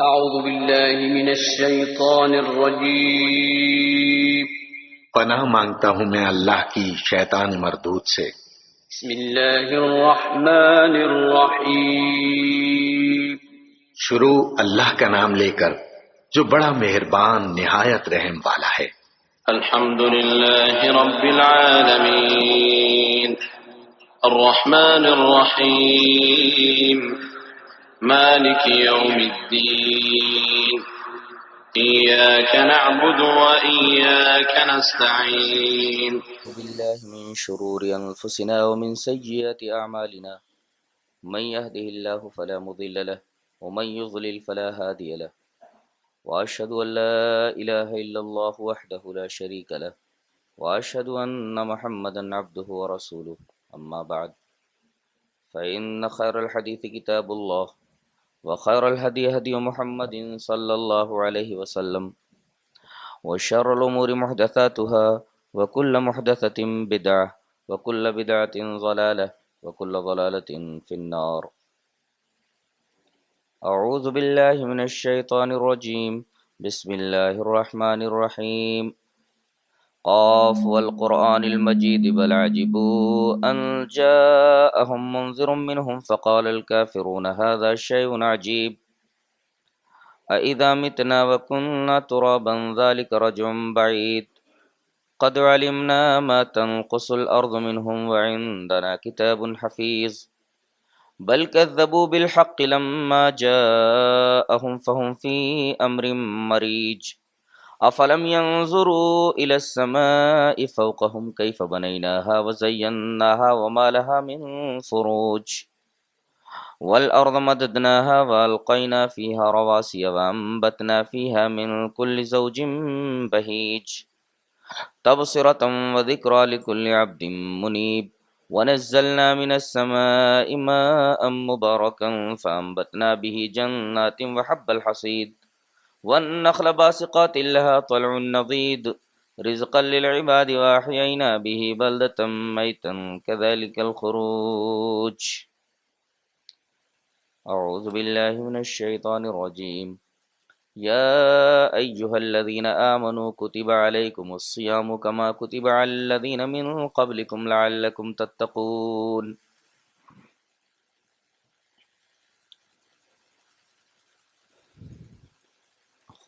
أعوذ بالله من الشيطان الرجيم. پناہ مانگتا ہوں میں اللہ کی شیطان مردود سے۔ بسم الله الرحمن الرحيم. شروع اللہ کا نام لے کر جو بڑا مہربان نہایت رحم والا ہے۔ الحمد لله رب العالمين الرحمن الرحيم مالك يوم الدين إياك نعبد وإياك نستعين. أعوذ بالله من شرور أنفسنا ومن سيئات أعمالنا من يهده الله فلا مضل له ومن يضلل فلا هادي له وأشهد أن لا إله إلا الله وحده لا شريك له وأشهد أن محمدا عبده ورسوله أما بعد فإن خير الحديث كتاب الله وخير الهدي هدي محمد صلى الله عليه وسلم وشر الأمور محدثاتها وكل محدثة بدعة وكل بدعة ضلالة وكل ضلالة في النار. أعوذ بالله من الشيطان الرجيم. بسم الله الرحمن الرحيم. قاف والقرآن المجيد بل عجبوا أن جاءهم منذر منهم فقال الكافرون هذا شيء عجيب أإذا متنا وكنا ترابا ذلك رجع بعيد قد علمنا ما تنقص الأرض منهم وعندنا كتاب حفيظ بل كذبوا بالحق لما جاءهم فهم في أمر مريج أفلم ينظروا إلى السماء فوقهم كيف بنيناها وزيناها وما لها من فروج والأرض مددناها وألقينا فيها رواسي وأنبتنا فيها من كل زوج بهيج تبصرة وذكرى لكل عبد منيب ونزلنا من السماء ماء مباركا فأنبتنا به جنات وحب الحصيد والنخل باسقات لها طلع نضيد رزقا للعباد وأحيينا به بلدة ميتا كذلك الخروج. أعوذ بالله من الشيطان الرجيم. يا أيها الذين آمنوا كتب عليكم الصيام كما كتب على الذين من قبلكم لعلكم تتقون.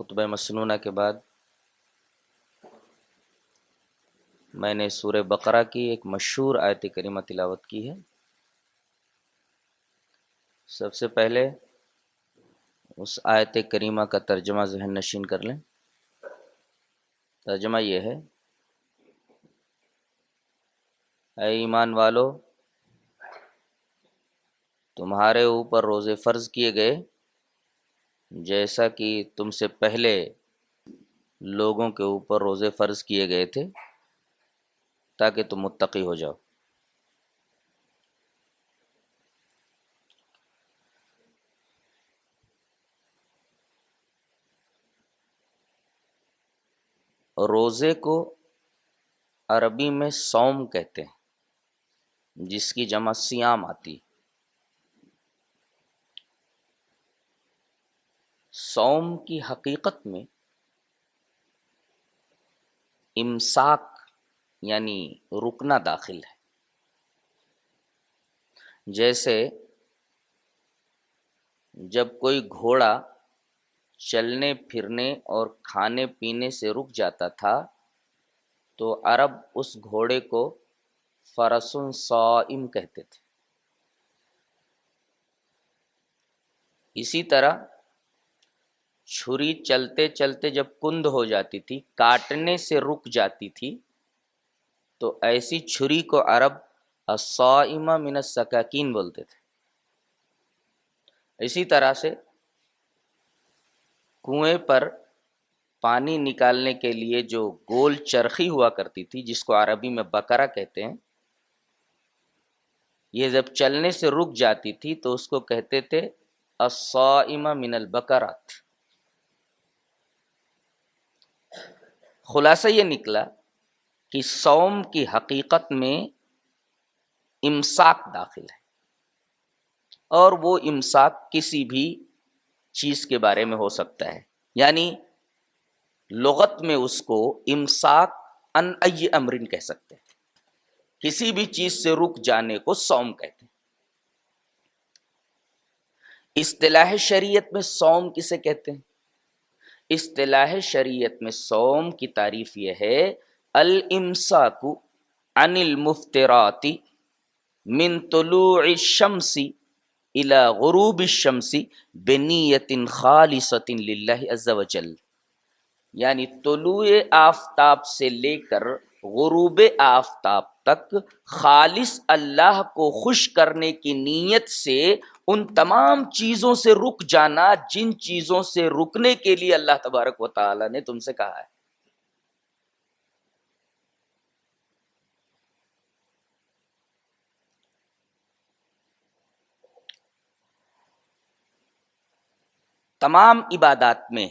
خطبہ مسنونہ کے بعد میں نے سورہ بقرہ کی ایک مشہور آیت کریمہ تلاوت کی ہے۔ سب سے پہلے اس آیت کریمہ کا ترجمہ ذہن نشین کر لیں۔ ترجمہ یہ ہے: اے ایمان والو، تمہارے اوپر روزے فرض کیے گئے جیسا کہ تم سے پہلے لوگوں کے اوپر روزے فرض کیے گئے تھے تاکہ تم متقی ہو جاؤ۔ روزے کو عربی میں صوم کہتے ہیں، جس کی جمع صیام آتی۔ صوم کی حقیقت میں امساک یعنی رکنا داخل ہے۔ جیسے جب کوئی گھوڑا چلنے پھرنے اور کھانے پینے سے رک جاتا تھا تو عرب اس گھوڑے کو فرس صائم کہتے تھے۔ اسی طرح چھری چلتے چلتے جب کند ہو جاتی تھی، کاٹنے سے رک جاتی تھی، تو ایسی چھری کو عرب الصائمہ من السکاکین بولتے تھے۔ اسی طرح سے کنویں پر پانی نکالنے کے لیے جو گول چرخی ہوا کرتی تھی، جس کو عربی میں بکرا کہتے ہیں، یہ جب چلنے سے رک جاتی تھی تو اس کو کہتے تھے الصائمہ من البکرات۔ خلاصہ یہ نکلا کہ صوم کی حقیقت میں امساک داخل ہے، اور وہ امساک کسی بھی چیز کے بارے میں ہو سکتا ہے، یعنی لغت میں اس کو امساک ان ای امرن کہہ سکتے ہیں، کسی بھی چیز سے رک جانے کو صوم کہتے ہیں۔ اصطلاح شریعت میں صوم کسے کہتے ہیں؟ اصطلاح شریعت میں صوم کی تعریف یہ ہے، الامساک عن المفترات من طلوع الشمس الى غروب الشمس بنیت خالصۃ للہ عز وجل، یعنی طلوع آفتاب سے لے کر غروب آفتاب تک خالص اللہ کو خوش کرنے کی نیت سے ان تمام چیزوں سے رک جانا جن چیزوں سے رکنے کے لیے اللہ تبارک و تعالی نے تم سے کہا ہے۔ تمام عبادات میں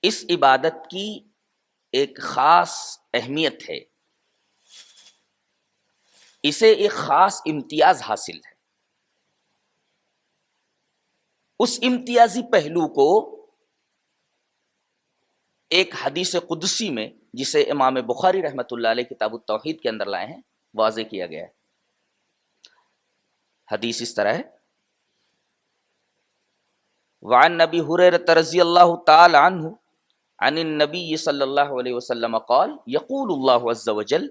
اس عبادت کی ایک خاص اہمیت ہے، اسے ایک خاص امتیاز حاصل ہے۔ اس امتیازی پہلو کو ایک حدیث قدسی میں، جسے امام بخاری رحمۃ اللہ علیہ کتاب التوحید کے اندر لائے ہیں، واضح کیا گیا ہے۔ حدیث اس طرح ہے، وعن نبی ہریرہ رضی اللہ تعالی عنہ عن النبی صلی اللہ علیہ وسلم قال یقول اللہ عز وجل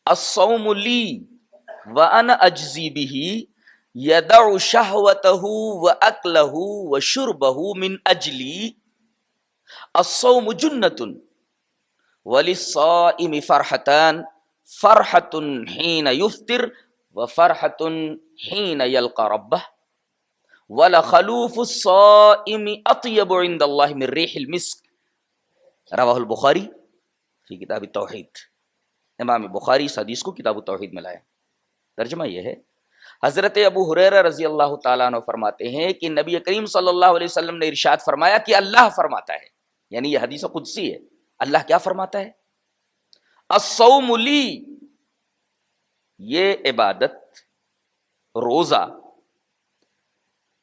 الصوم لی وانا اجزی بہ یدع شہوتہ واکلہ وشربہ من اجلی الصوم جنۃ وللصائم فرحتان فرحۃ حین یفطر وفرحۃ حین یلقى ربہ وَلَخَلُوفُ الصَّائِمِ أَطْيَبُ عِندَ اللَّهِ مِن رِيحِ الْمِسْكِ رواہ البخاری فی کتاب التوحید۔ امام بخاری اس حدیث کو کتاب التوحید میں لائے۔ ترجمہ یہ ہے، حضرت ابو ہریرہ رضی اللہ تعالیٰ عنہ فرماتے ہیں کہ نبی کریم صلی اللہ علیہ وسلم نے ارشاد فرمایا کہ اللہ فرماتا ہے، یعنی یہ حدیث قدسی ہے، اللہ کیا فرماتا ہے؟ الصوم لی، یہ عبادت روزہ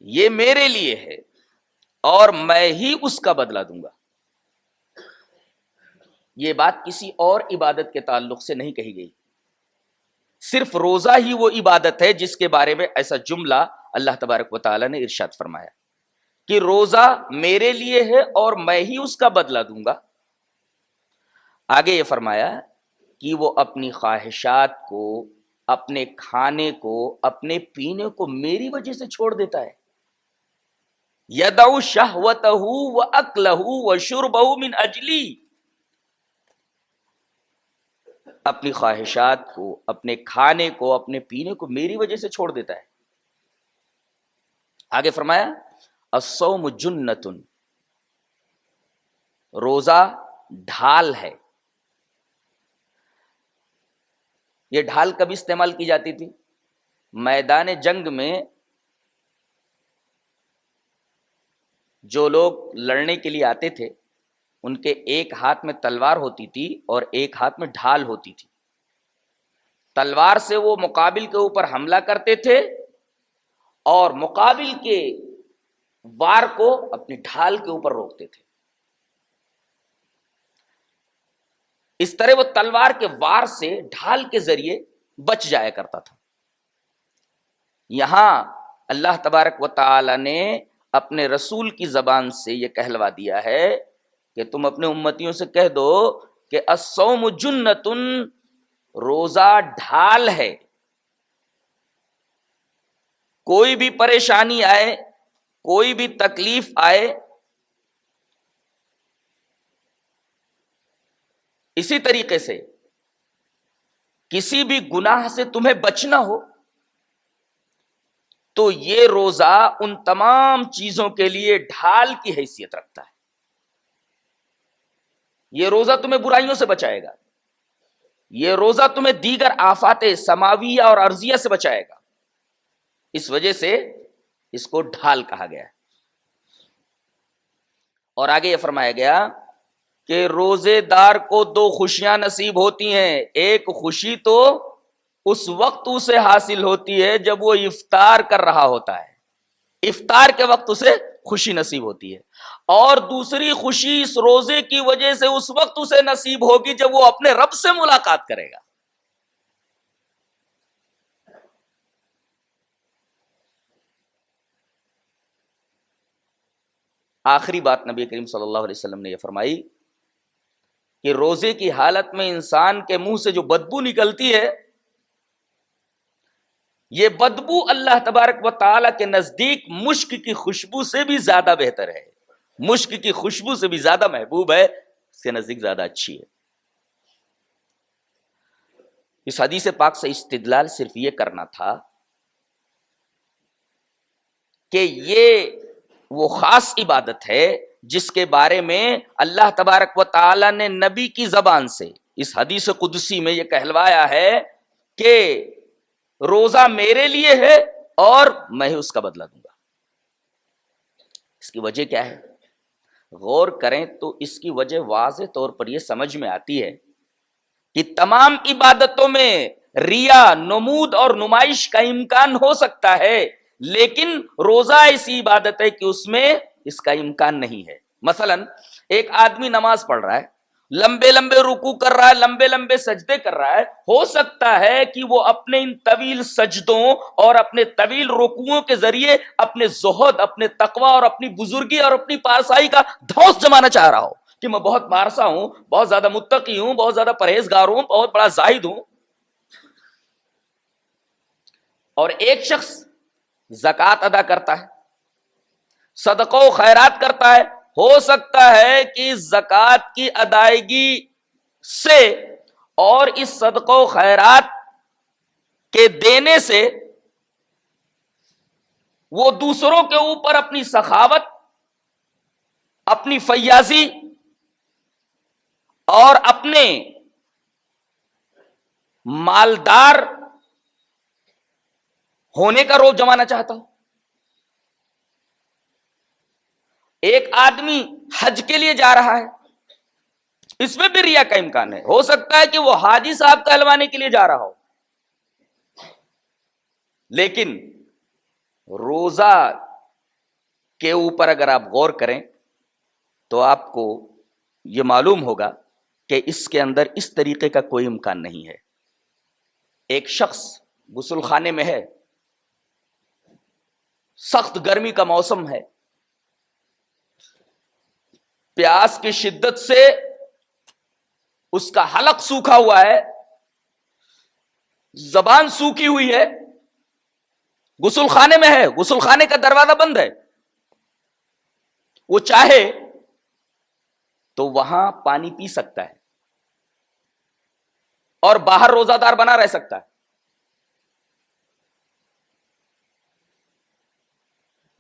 یہ میرے لیے ہے اور میں ہی اس کا بدلہ دوں گا۔ یہ بات کسی اور عبادت کے تعلق سے نہیں کہی گئی، صرف روزہ ہی وہ عبادت ہے جس کے بارے میں ایسا جملہ اللہ تبارک و تعالی نے ارشاد فرمایا کہ روزہ میرے لیے ہے اور میں ہی اس کا بدلہ دوں گا۔ آگے یہ فرمایا کہ وہ اپنی خواہشات کو، اپنے کھانے کو، اپنے پینے کو میری وجہ سے چھوڑ دیتا ہے۔ یدع شہوتہ واکلہ وشربہ من اجلی، اپنی خواہشات کو، اپنے کھانے کو، اپنے پینے کو میری وجہ سے چھوڑ دیتا ہے۔ آگے فرمایا الصوم جنۃ، روزہ ڈھال ہے۔ یہ ڈھال کب استعمال کی جاتی تھی؟ میدان جنگ میں جو لوگ لڑنے کے لیے آتے تھے ان کے ایک ہاتھ میں تلوار ہوتی تھی اور ایک ہاتھ میں ڈھال ہوتی تھی۔ تلوار سے وہ مقابل کے اوپر حملہ کرتے تھے اور مقابل کے وار کو اپنی ڈھال کے اوپر روکتے تھے۔ اس طرح وہ تلوار کے وار سے ڈھال کے ذریعے بچ جایا کرتا تھا۔ یہاں اللہ تبارک و تعالی نے اپنے رسول کی زبان سے یہ کہلوا دیا ہے کہ تم اپنے امتیوں سے کہہ دو کہ الصوم جنۃ، روزہ ڈھال ہے۔ کوئی بھی پریشانی آئے، کوئی بھی تکلیف آئے، اسی طریقے سے کسی بھی گناہ سے تمہیں بچنا ہو تو یہ روزہ ان تمام چیزوں کے لیے ڈھال کی حیثیت رکھتا ہے۔ یہ روزہ تمہیں برائیوں سے بچائے گا، یہ روزہ تمہیں دیگر آفات سماویہ اور ارضیہ سے بچائے گا، اس وجہ سے اس کو ڈھال کہا گیا ہے۔ اور آگے یہ فرمایا گیا کہ روزے دار کو دو خوشیاں نصیب ہوتی ہیں۔ ایک خوشی تو اس وقت اسے حاصل ہوتی ہے جب وہ افطار کر رہا ہوتا ہے، افطار کے وقت اسے خوشی نصیب ہوتی ہے، اور دوسری خوشی اس روزے کی وجہ سے اس وقت اسے نصیب ہوگی جب وہ اپنے رب سے ملاقات کرے گا۔ آخری بات نبی کریم صلی اللہ علیہ وسلم نے یہ فرمائی کہ روزے کی حالت میں انسان کے منہ سے جو بدبو نکلتی ہے، یہ بدبو اللہ تبارک و تعالی کے نزدیک مشک کی خوشبو سے بھی زیادہ بہتر ہے، مشک کی خوشبو سے بھی زیادہ محبوب ہے، اس کے نزدیک زیادہ اچھی ہے۔ اس حدیث پاک سے استدلال صرف یہ کرنا تھا کہ یہ وہ خاص عبادت ہے جس کے بارے میں اللہ تبارک و تعالی نے نبی کی زبان سے اس حدیث قدسی میں یہ کہلوایا ہے کہ روزہ میرے لیے ہے اور میں اس کا بدلہ دوں گا۔ اس کی وجہ کیا ہے؟ غور کریں تو اس کی وجہ واضح طور پر یہ سمجھ میں آتی ہے کہ تمام عبادتوں میں ریا، نمود اور نمائش کا امکان ہو سکتا ہے، لیکن روزہ ایسی عبادت ہے کہ اس میں اس کا امکان نہیں ہے۔ مثلا ایک آدمی نماز پڑھ رہا ہے، لمبے لمبے رکوع کر رہا ہے، لمبے لمبے سجدے کر رہا ہے، ہو سکتا ہے کہ وہ اپنے ان طویل سجدوں اور اپنے طویل رکوعوں کے ذریعے اپنے زہد، اپنے تقوی اور اپنی بزرگی اور اپنی پارسائی کا دھوس جمانا چاہ رہا ہو کہ میں بہت پارسا ہوں، بہت زیادہ متقی ہوں، بہت زیادہ پرہیزگار ہوں، بہت بڑا زاہد ہوں۔ اور ایک شخص زکوٰۃ ادا کرتا ہے، صدقہ و خیرات کرتا ہے، ہو سکتا ہے کہ زکوٰۃ کی ادائیگی سے اور اس صدقہ و خیرات کے دینے سے وہ دوسروں کے اوپر اپنی سخاوت، اپنی فیاضی اور اپنے مالدار ہونے کا روب جمانا چاہتا ہوں۔ ایک آدمی حج کے لیے جا رہا ہے، اس میں بھی ریا کا امکان ہے، ہو سکتا ہے کہ وہ حاجی صاحب کہلوانے کے لیے جا رہا ہو، لیکن روزہ کے اوپر اگر آپ غور کریں تو آپ کو یہ معلوم ہوگا کہ اس کے اندر اس طریقے کا کوئی امکان نہیں ہے۔ ایک شخص غسل خانے میں ہے، سخت گرمی کا موسم ہے، پیاس کی شدت سے اس کا حلق سوکھا ہوا ہے، زبان سوکھی ہوئی ہے، غسل خانے میں ہے، غسل خانے کا دروازہ بند ہے، وہ چاہے تو وہاں پانی پی سکتا ہے اور باہر روزہ دار بنا رہ سکتا ہے،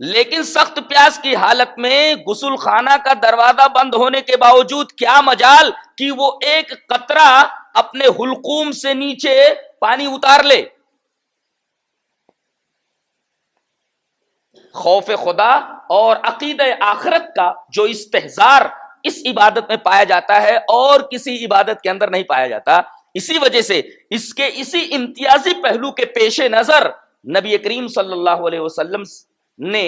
لیکن سخت پیاس کی حالت میں غسل خانہ کا دروازہ بند ہونے کے باوجود کیا مجال کہ وہ ایک قطرہ اپنے حلقوم سے نیچے پانی اتار لے۔ خوف خدا اور عقیدہ آخرت کا جو استحضار اس عبادت میں پایا جاتا ہے اور کسی عبادت کے اندر نہیں پایا جاتا، اسی وجہ سے اس کے اسی امتیازی پہلو کے پیش نظر نبی کریم صلی اللہ علیہ وسلم نے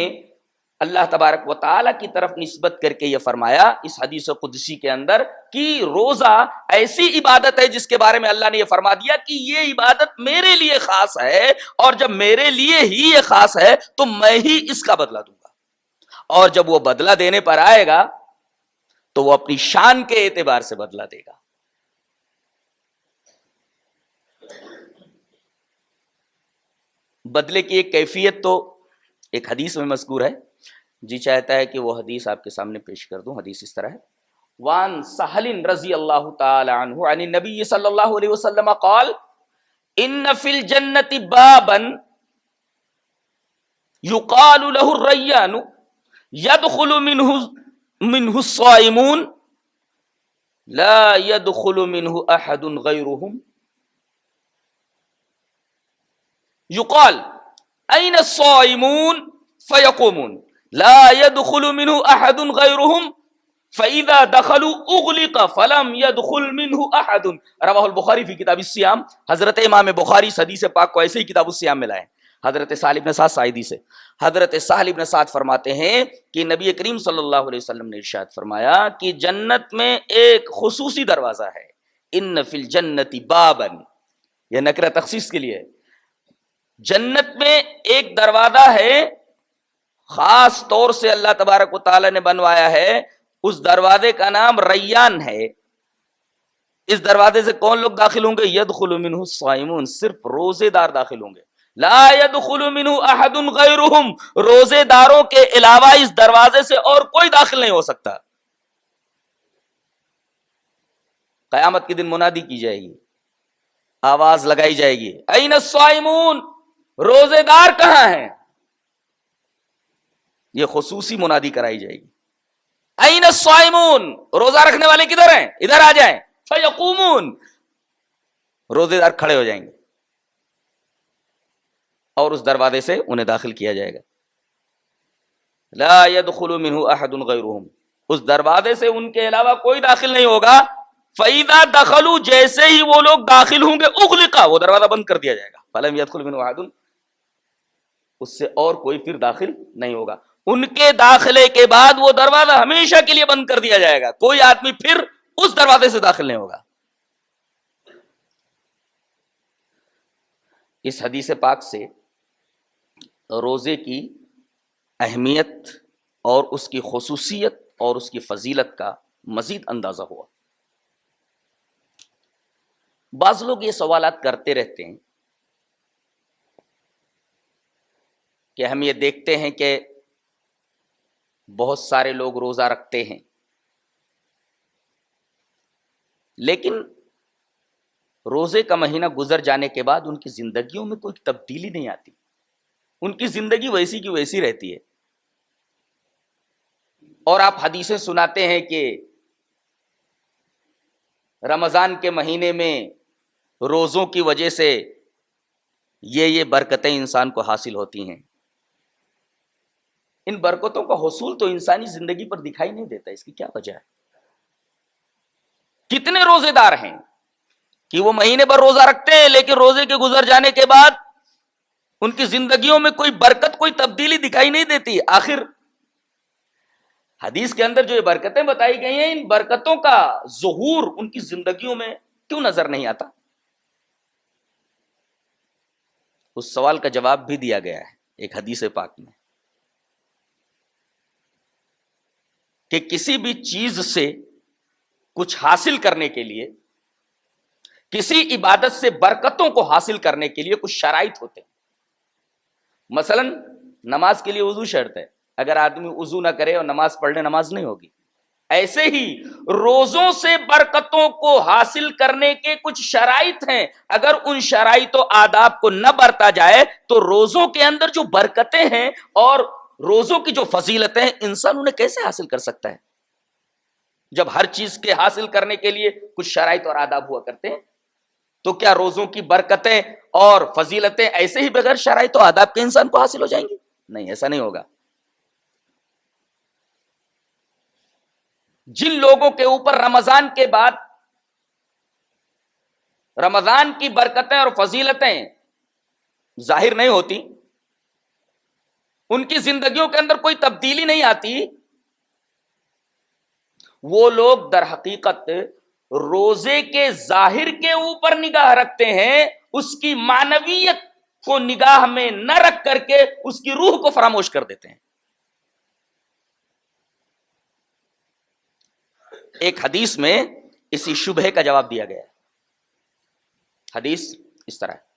اللہ تبارک و تعالی کی طرف نسبت کر کے یہ فرمایا اس حدیث قدسی کے اندر کہ روزہ ایسی عبادت ہے جس کے بارے میں اللہ نے یہ فرما دیا کہ یہ عبادت میرے لیے خاص ہے، اور جب میرے لیے ہی یہ خاص ہے تو میں ہی اس کا بدلہ دوں گا، اور جب وہ بدلہ دینے پر آئے گا تو وہ اپنی شان کے اعتبار سے بدلہ دے گا۔ بدلے کی ایک کیفیت تو ایک حدیث میں مذکور ہے، جی چاہتا ہے کہ وہ حدیث آپ کے سامنے پیش کر دوں۔ حدیث اس طرح ہے، وان سہل رضی اللہ تعالی عنہ عن النبی صلی اللہ علیہ وسلم قال ان فی الجنت بابا یقال له الریان يدخل منه الصائمون لا يدخل منه احد غیرهم یقال این الصائمون فیقومون لا يدخل منه احد غیرهم فاذا دخلوا اغلق فلم يدخل منه احد۔ رواہ البخاری فی کتاب الصیام۔ حضرت امام بخاری اس حدیث پاک کو ایسے ہی کتاب الصیام میں لائے۔ حضرت سہل بن سعد ساعدی سے، حضرت سہل بن سعد فرماتے ہیں کہ نبی کریم صلی اللہ علیہ وسلم نے ارشاد فرمایا کہ جنت میں ایک خصوصی دروازہ ہے، ان فی الجنت بابا، یہ نکرہ تخصیص کے لیے، جنت میں ایک دروازہ ہے خاص طور سے اللہ تبارک و تعالی نے بنوایا ہے، اس دروازے کا نام ریان ہے۔ اس دروازے سے کون لوگ داخل ہوں گے؟ یدخل منہ الصائمون، صرف روزے دار داخل ہوں گے، لا يدخل منہ احد غیرہم، روزے داروں کے علاوہ اس دروازے سے اور کوئی داخل نہیں ہو سکتا۔ قیامت کے دن منادی کی جائے گی، آواز لگائی جائے گی، این الصائمون، روزے دار کہاں ہیں؟ یہ خصوصی منادی کرائی جائے گی، این الصائمون، روزہ رکھنے والے کدھر ہیں؟ ادھر آ جائیں، فیقومون، روزے دار کھڑے ہو جائیں گے اور اس دروازے سے انہیں داخل کیا جائے گا، لا يدخل منہ احد غیرہم، اس دروازے سے ان کے علاوہ کوئی داخل نہیں ہوگا، فَإِذَا دَخَلُوا، جیسے ہی وہ لوگ داخل ہوں گے، اغلقا، وہ دروازہ بند کر دیا جائے گا، فَلَمْ يَدْخُلْ مِنْهُ أَحَدٌ، اس سے اور کوئی پھر داخل نہیں ہوگا، ان کے داخلے کے بعد وہ دروازہ ہمیشہ کے لیے بند کر دیا جائے گا، کوئی آدمی پھر اس دروازے سے داخل نہیں ہوگا۔ اس حدیث پاک سے روزے کی اہمیت اور اس کی خصوصیت اور اس کی فضیلت کا مزید اندازہ ہوا۔ بعض لوگ یہ سوالات کرتے رہتے ہیں کہ ہم یہ دیکھتے ہیں کہ بہت سارے لوگ روزہ رکھتے ہیں، لیکن روزے کا مہینہ گزر جانے کے بعد ان کی زندگیوں میں کوئی تبدیلی نہیں آتی، ان کی زندگی ویسی کی ویسی رہتی ہے، اور آپ حدیثیں سناتے ہیں کہ رمضان کے مہینے میں روزوں کی وجہ سے یہ برکتیں انسان کو حاصل ہوتی ہیں۔ ان برکتوں کا حصول تو انسانی زندگی پر دکھائی نہیں دیتا، اس کی کیا وجہ ہے؟ کتنے روزے دار ہیں کہ وہ مہینے بھر روزہ رکھتے ہیں، لیکن روزے کے گزر جانے کے بعد ان کی زندگیوں میں کوئی برکت، کوئی تبدیلی دکھائی نہیں دیتی۔ آخر حدیث کے اندر جو یہ برکتیں بتائی گئی ہیں، ان برکتوں کا ظہور ان کی زندگیوں میں کیوں نظر نہیں آتا؟ اس سوال کا جواب بھی دیا گیا ہے ایک حدیث پاک میں کہ کسی بھی چیز سے کچھ حاصل کرنے کے لیے، کسی عبادت سے برکتوں کو حاصل کرنے کے لیے کچھ شرائط ہوتے ہیں۔ مثلا نماز کے لیے وضو شرط ہے، اگر آدمی وضو نہ کرے اور نماز پڑھ لے، نماز نہیں ہوگی۔ ایسے ہی روزوں سے برکتوں کو حاصل کرنے کے کچھ شرائط ہیں، اگر ان شرائط و آداب کو نہ برتا جائے تو روزوں کے اندر جو برکتیں ہیں اور روزوں کی جو فضیلتیں ہیں، انسان انہیں کیسے حاصل کر سکتا ہے؟ جب ہر چیز کے حاصل کرنے کے لیے کچھ شرائط اور آداب ہوا کرتے ہیں، تو کیا روزوں کی برکتیں اور فضیلتیں ایسے ہی بغیر شرائط و آداب کے انسان کو حاصل ہو جائیں گی؟ نہیں، ایسا نہیں ہوگا۔ جن لوگوں کے اوپر رمضان کے بعد رمضان کی برکتیں اور فضیلتیں ظاہر نہیں ہوتی، ان کی زندگیوں کے اندر کوئی تبدیلی نہیں آتی، وہ لوگ در حقیقت روزے کے ظاہر کے اوپر نگاہ رکھتے ہیں، اس کی معنویت کو نگاہ میں نہ رکھ کر کے اس کی روح کو فراموش کر دیتے ہیں۔ ایک حدیث میں اسی شبہے کا جواب دیا گیا ہے۔ حدیث اس طرح ہے،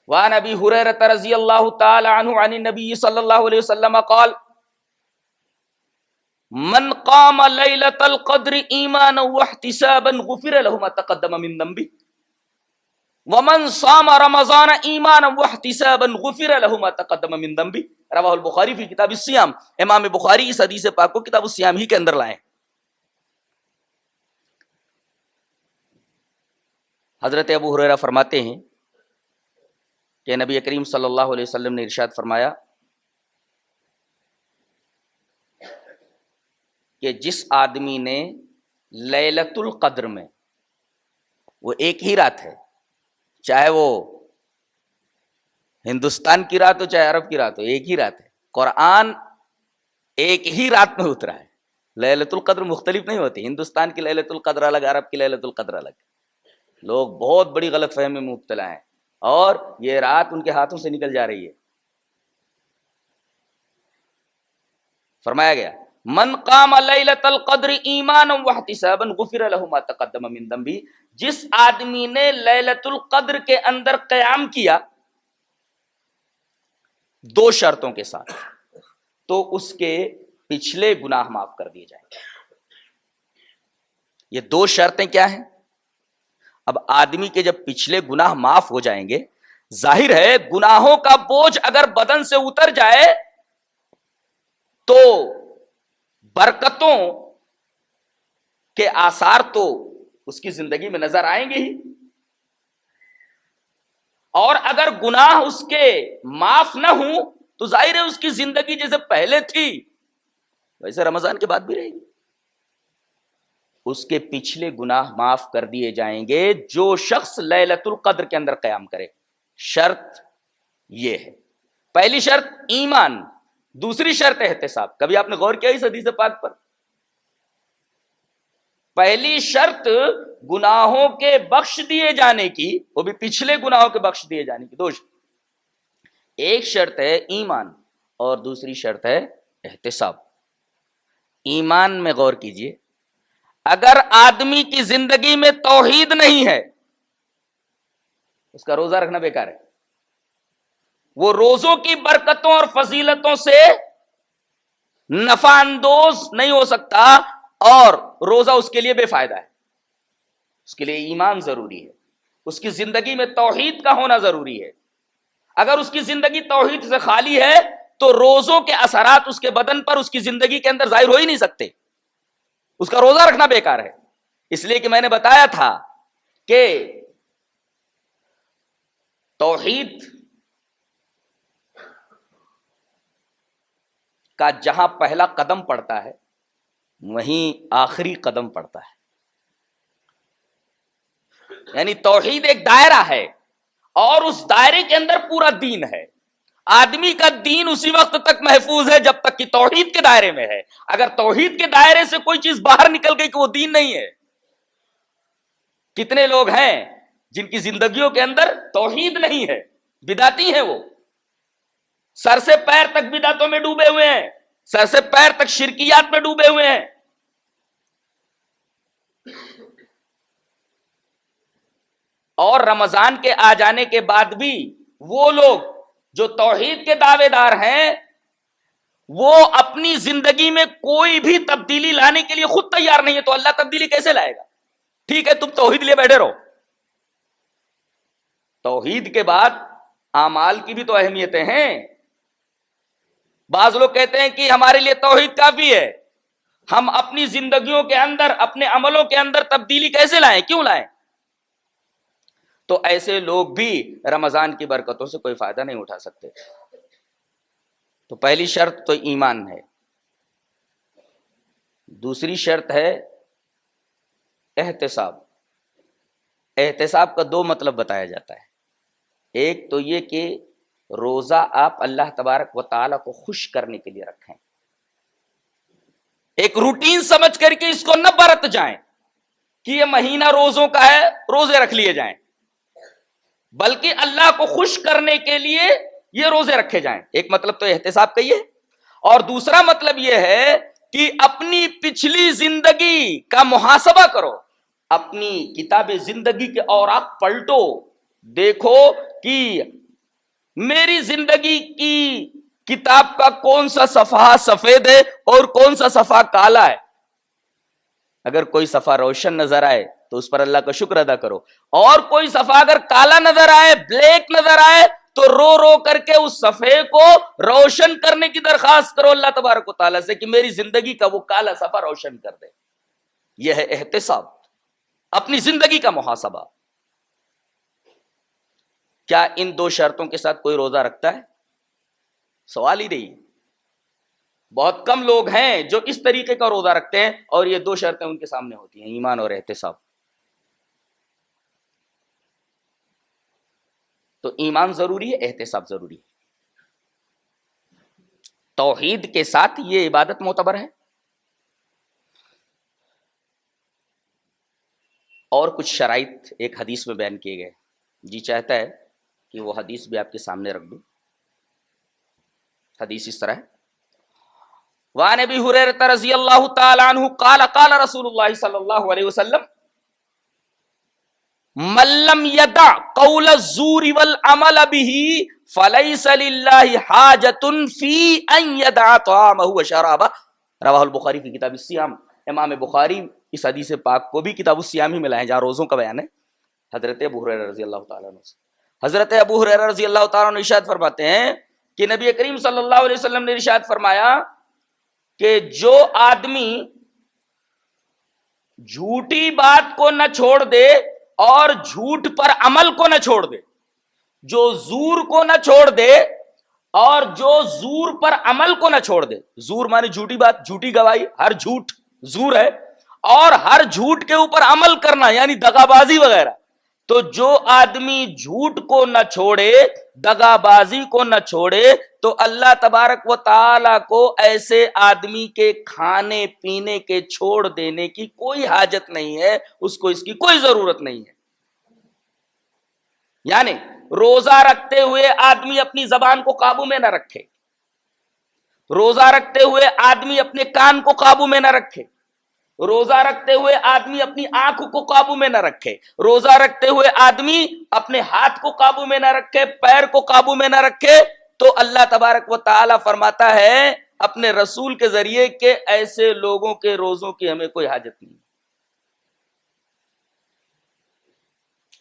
وعن ابی ہریرہ رضی اللہ تعالی عنہ عن النبی صلی اللہ علیہ وسلم قال من قام لیلۃ القدر ایمانا واحتسابا غفر له ما تقدم من ذنبه ومن صام رمضان ایمانا واحتسابا غفر له ما تقدم من ذنبه رواہ البخاری فی کتاب الصیام۔ امام بخاری اس حدیث پاک کو کتاب الصیام ہی کے اندر لائے۔ حضرت ابو ہریرہ فرماتے ہیں کہ نبی کریم صلی اللہ علیہ وسلم نے ارشاد فرمایا کہ جس آدمی نے لیلۃ القدر میں، وہ ایک ہی رات ہے، چاہے وہ ہندوستان کی رات ہو چاہے عرب کی رات ہو، ایک ہی رات ہے. قرآن ایک ہی رات میں اترا ہے. لیلۃ القدر مختلف نہیں ہوتی. ہندوستان کی لیلۃ القدر الگ، عرب کی لیلۃ القدر الگ. لوگ بہت بڑی غلط فہمی میں مبتلا ہیں اور یہ رات ان کے ہاتھوں سے نکل جا رہی ہے. فرمایا گیا من قام لیلۃ القدر ایمانا واحتسابا غفر له ما تقدم من ذنبه. جس آدمی نے لیلۃ القدر کے اندر قیام کیا 2 شرطوں کے ساتھ تو اس کے پچھلے گناہ معاف کر دیے جائیں گے. یہ 2 شرطیں کیا ہیں؟ اب آدمی کے جب پچھلے گناہ معاف ہو جائیں گے، ظاہر ہے گناہوں کا بوجھ اگر بدن سے اتر جائے تو برکتوں کے آثار تو اس کی زندگی میں نظر آئیں گے ہی، اور اگر گناہ اس کے معاف نہ ہوں تو ظاہر ہے اس کی زندگی جیسے پہلے تھی ویسے رمضان کے بعد بھی رہے گی. اس کے پچھلے گناہ معاف کر دیے جائیں گے جو شخص لیلۃ القدر کے اندر قیام کرے. شرط یہ ہے، پہلی شرط ایمان، دوسری شرط احتساب. کبھی آپ نے غور کیا اس حدیث پاک پر؟ پہلی شرط گناہوں کے بخش دیے جانے کی، وہ بھی پچھلے گناہوں کے بخش دیے جانے کی. 2 ایک شرط ہے ایمان اور دوسری شرط ہے احتساب. ایمان میں غور کیجئے، اگر آدمی کی زندگی میں توحید نہیں ہے اس کا روزہ رکھنا بیکار ہے. وہ روزوں کی برکتوں اور فضیلتوں سے نفع اندوز نہیں ہو سکتا اور روزہ اس کے لیے بے فائدہ ہے. اس کے لیے ایمان ضروری ہے، اس کی زندگی میں توحید کا ہونا ضروری ہے. اگر اس کی زندگی توحید سے خالی ہے تو روزوں کے اثرات اس کے بدن پر، اس کی زندگی کے اندر ظاہر ہو ہی نہیں سکتے. اس کا روزہ رکھنا بیکار ہے. اس لیے کہ میں نے بتایا تھا کہ توحید کا جہاں پہلا قدم پڑتا ہے وہیں آخری قدم پڑتا ہے. یعنی توحید ایک دائرہ ہے اور اس دائرے کے اندر پورا دین ہے. آدمی کا دین اسی وقت تک محفوظ ہے جب تک کہ توحید کے دائرے میں ہے. اگر توحید کے دائرے سے کوئی چیز باہر نکل گئی کہ وہ دین نہیں ہے. کتنے لوگ ہیں جن کی زندگیوں کے اندر توحید نہیں ہے، بدعتی ہیں، وہ سر سے پیر تک بدعتوں میں ڈوبے ہوئے ہیں، سر سے پیر تک شرکیات میں ڈوبے ہوئے ہیں. اور رمضان کے آ جانے کے بعد بھی وہ لوگ جو توحید کے دعوے دار ہیں وہ اپنی زندگی میں کوئی بھی تبدیلی لانے کے لیے خود تیار نہیں ہے. تو اللہ تبدیلی کیسے لائے گا؟ ٹھیک ہے تم توحید لیے بیٹھے رہو، توحید کے بعد اعمال کی بھی تو اہمیتیں ہیں. بعض لوگ کہتے ہیں کہ ہمارے لیے توحید کافی ہے، ہم اپنی زندگیوں کے اندر، اپنے عملوں کے اندر تبدیلی کیسے لائیں، کیوں لائیں؟ تو ایسے لوگ بھی رمضان کی برکتوں سے کوئی فائدہ نہیں اٹھا سکتے. تو پہلی شرط تو ایمان ہے، دوسری شرط ہے احتساب. احتساب کا 2 مطلب بتایا جاتا ہے. ایک تو یہ کہ روزہ آپ اللہ تبارک و تعالیٰ کو خوش کرنے کے لیے رکھیں، ایک روٹین سمجھ کر کے اس کو نہ برت جائیں کہ یہ مہینہ روزوں کا ہے روزے رکھ لیے جائیں، بلکہ اللہ کو خوش کرنے کے لیے یہ روزے رکھے جائیں. ایک مطلب تو احتساب کا یہ ہے. اور دوسرا مطلب یہ ہے کہ اپنی پچھلی زندگی کا محاسبہ کرو، اپنی کتاب زندگی کے اوراق پلٹو، دیکھو کہ میری زندگی کی کتاب کا کون سا صفحہ سفید ہے اور کون سا صفحہ کالا ہے. اگر کوئی صفحہ روشن نظر آئے تو اس پر اللہ کا شکر ادا کرو، اور کوئی صفحہ اگر کالا نظر آئے، بلیک نظر آئے، تو رو رو کر کے اس صفحے کو روشن کرنے کی درخواست کرو اللہ تبارک و تعالیٰ سے کہ میری زندگی کا وہ کالا صفحہ روشن کر دے. یہ ہے احتساب، اپنی زندگی کا محاسبہ. کیا ان 2 شرطوں کے ساتھ کوئی روزہ رکھتا ہے؟ سوال ہی نہیں. بہت کم لوگ ہیں جو اس طریقے کا روزہ رکھتے ہیں اور یہ 2 شرطیں ان کے سامنے ہوتی ہیں، ایمان اور احتساب. تو ایمان ضروری ہے، احتساب ضروری ہے. توحید کے ساتھ یہ عبادت معتبر ہے. اور کچھ شرائط ایک حدیث میں بیان کیے گئے. جی چاہتا ہے کہ وہ حدیث بھی آپ کے سامنے رکھ دوں. حدیث اس طرح ہے: وعن ابی ہریرہ رضی اللہ تعالی عنہ قال قال رسول اللہ صلی اللہ علیہ وسلم: من لم يدع قول الزور والعمل به فليس لله حاجة في ان يدع طعامه وشرابه. رواہ البخاری فی کتاب الصیام. امام بخاری اس حدیث پاک کو بھی کتاب الصیام ہی میں لائے جہاں روزوں کا بیان ہے. حضرت ابو ہریرہ رضی اللہ تعالیٰ عنہ سے حضرت ابو ہریرہ رضی اللہ تعالیٰ عنہ ارشاد فرماتے ہیں کہ نبی کریم صلی اللہ علیہ وسلم نے ارشاد فرمایا کہ جو آدمی جھوٹی بات کو نہ چھوڑ دے اور جھوٹ پر عمل کو نہ چھوڑ دے، جو زور کو نہ چھوڑ دے اور جو زور پر عمل کو نہ چھوڑ دے. زور مانے جھوٹی بات، جھوٹی گواہی، ہر جھوٹ زور ہے، اور ہر جھوٹ کے اوپر عمل کرنا یعنی دغا بازی وغیرہ. تو جو آدمی جھوٹ کو نہ چھوڑے، دغا بازی کو نہ چھوڑے، تو اللہ تبارک و تعالی کو ایسے آدمی کے کھانے پینے کے چھوڑ دینے کی کوئی حاجت نہیں ہے، اس کو اس کی کوئی ضرورت نہیں ہے. یعنی روزہ رکھتے ہوئے آدمی اپنی زبان کو قابو میں نہ رکھے، روزہ رکھتے ہوئے آدمی اپنے کان کو قابو میں نہ رکھے، روزہ رکھتے ہوئے آدمی اپنی آنکھ کو قابو میں نہ رکھے، روزہ رکھتے ہوئے آدمی اپنے ہاتھ کو قابو میں نہ رکھے، پیر کو قابو میں نہ رکھے، تو اللہ تبارک و تعالی فرماتا ہے اپنے رسول کے ذریعے کہ ایسے لوگوں کے روزوں کی ہمیں کوئی حاجت نہیں.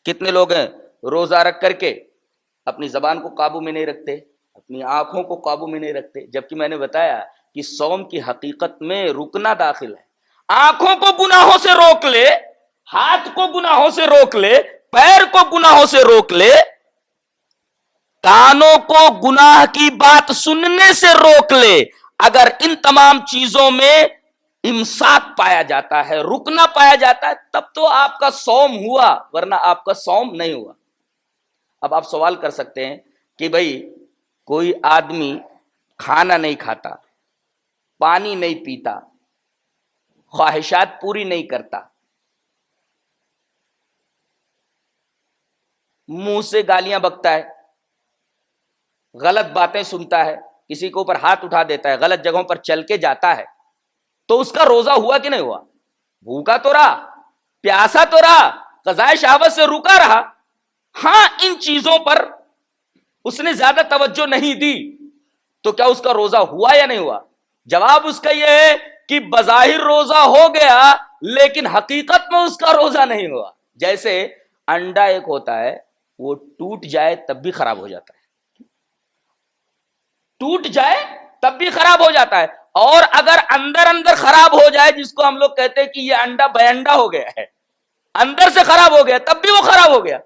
کتنے لوگ ہیں روزہ رکھ کر کے اپنی زبان کو قابو میں نہیں رکھتے، اپنی آنکھوں کو قابو میں نہیں رکھتے، جبکہ میں نے بتایا کہ صوم کی حقیقت میں رکنا داخل ہے. آنکھوں کو گناہوں سے روک لے، ہاتھ کو گناہوں سے روک لے، پیر کو گناہوں سے روک لے، کانوں کو گناہ کی بات سننے سے روک لے. اگر ان تمام چیزوں میں امساک پایا جاتا ہے، رکنا پایا جاتا ہے، تب تو آپ کا صوم ہوا، ورنہ آپ کا صوم نہیں ہوا. اب آپ سوال کر سکتے ہیں کہ بھئی کوئی آدمی کھانا نہیں کھاتا، پانی نہیں پیتا، خواہشات پوری نہیں کرتا، منہ سے گالیاں بکتا ہے، غلط باتیں سنتا ہے، کسی کے اوپر ہاتھ اٹھا دیتا ہے، غلط جگہوں پر چل کے جاتا ہے، تو اس کا روزہ ہوا کہ نہیں ہوا؟ بھوکا تو رہا، پیاسا تو رہا، قضائے شہوت سے رکا رہا. ہاں ان چیزوں پر اس نے زیادہ توجہ نہیں دی، تو کیا اس کا روزہ ہوا یا نہیں ہوا؟ جواب اس کا یہ ہے کہ بظاہر روزہ ہو گیا لیکن حقیقت میں اس کا روزہ نہیں ہوا. جیسے انڈا ایک ہوتا ہے، وہ ٹوٹ جائے تب بھی خراب ہو جاتا ہے، ٹوٹ جائے تب بھی خراب ہو جاتا ہے، اور اگر اندر اندر خراب ہو جائے، جس کو ہم لوگ کہتے ہیں کہ یہ انڈا بے انڈا ہو گیا ہے، اندر سے خراب ہو گیا تب بھی وہ خراب ہو گیا.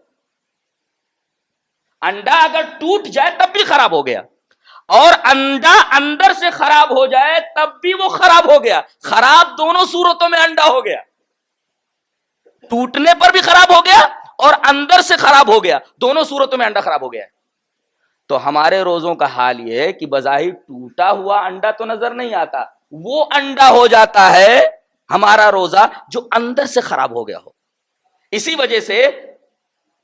انڈا اگر ٹوٹ جائے تب بھی خراب ہو گیا، اور انڈا اندر سے خراب ہو جائے تب بھی وہ خراب ہو گیا. خراب دونوں صورتوں میں انڈا ہو گیا، ٹوٹنے پر بھی خراب ہو گیا اور اندر سے خراب ہو گیا، دونوں صورتوں میں انڈا خراب ہو گیا. تو ہمارے روزوں کا حال یہ ہے کہ بظاہر ٹوٹا ہوا انڈا تو نظر نہیں آتا، وہ انڈا ہو جاتا ہے ہمارا روزہ جو اندر سے خراب ہو گیا ہو. اسی وجہ سے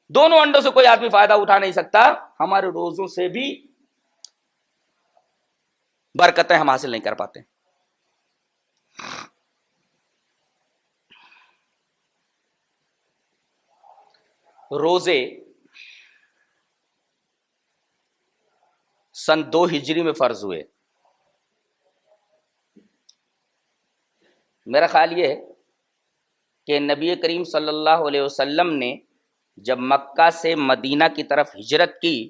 دونوں انڈوں سے کوئی آدمی فائدہ اٹھا نہیں سکتا. ہمارے روزوں سے بھی برکتیں ہم حاصل نہیں کر پاتے. روزے سن 2 ہجری میں فرض ہوئے. میرا خیال یہ ہے کہ نبی کریم صلی اللہ علیہ وسلم نے جب مکہ سے مدینہ کی طرف ہجرت کی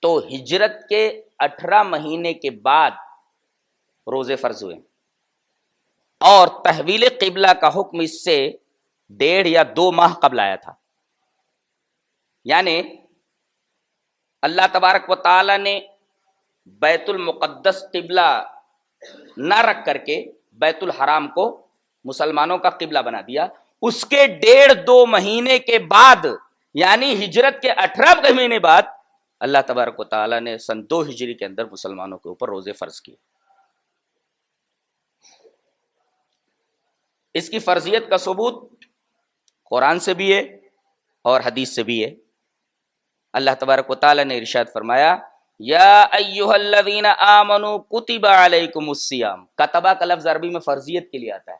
تو ہجرت کے 18 مہینے کے بعد روزے فرض ہوئے، اور تحویل قبلہ کا حکم اس سے 1.5 یا 2 ماہ قبل آیا تھا. یعنی اللہ تبارک و تعالی نے بیت المقدس قبلہ نہ رکھ کر کے بیت الحرام کو مسلمانوں کا قبلہ بنا دیا. اس کے 1.5-2 مہینے کے بعد، یعنی ہجرت کے 18 مہینے بعد اللہ تبارک و تعالیٰ نے سن 2 ہجری کے اندر مسلمانوں کے اوپر روزے فرض کیے۔ اس کی فرضیت کا ثبوت قرآن سے بھی ہے اور حدیث سے بھی ہے۔ اللہ تبارک و تعالیٰ نے ارشاد فرمایا یا ایھا الذین آمنوا کتب علیکم الصیام، کتبہ کا لفظ عربی میں فرضیت کے لیے آتا ہے،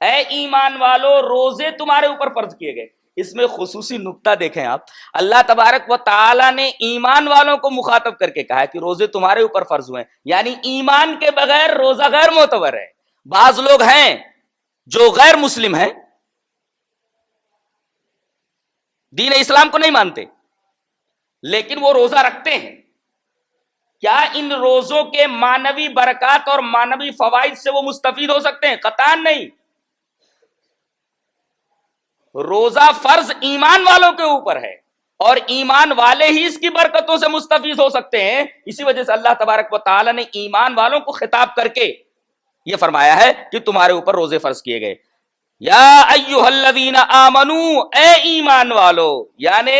اے ایمان والو روزے تمہارے اوپر فرض کیے گئے۔ اس میں خصوصی نکتہ دیکھیں آپ، اللہ تبارک و تعالیٰ نے ایمان والوں کو مخاطب کر کے کہا ہے کہ روزے تمہارے اوپر فرض ہوئے ہیں، یعنی ایمان کے بغیر روزہ غیر معتبر ہے۔ بعض لوگ ہیں جو غیر مسلم ہیں، دین اسلام کو نہیں مانتے، لیکن وہ روزہ رکھتے ہیں، کیا ان روزوں کے معنوی برکات اور معنوی فوائد سے وہ مستفید ہو سکتے ہیں؟ قطعاً نہیں۔ روزہ فرض ایمان والوں کے اوپر ہے اور ایمان والے ہی اس کی برکتوں سے مستفید ہو سکتے ہیں۔ اسی وجہ سے اللہ تبارک و تعالیٰ نے ایمان والوں کو خطاب کر کے یہ فرمایا ہے کہ تمہارے اوپر روزے فرض کیے گئے۔ یا ایھا الذین آمنو، اے ایمان والو، یعنی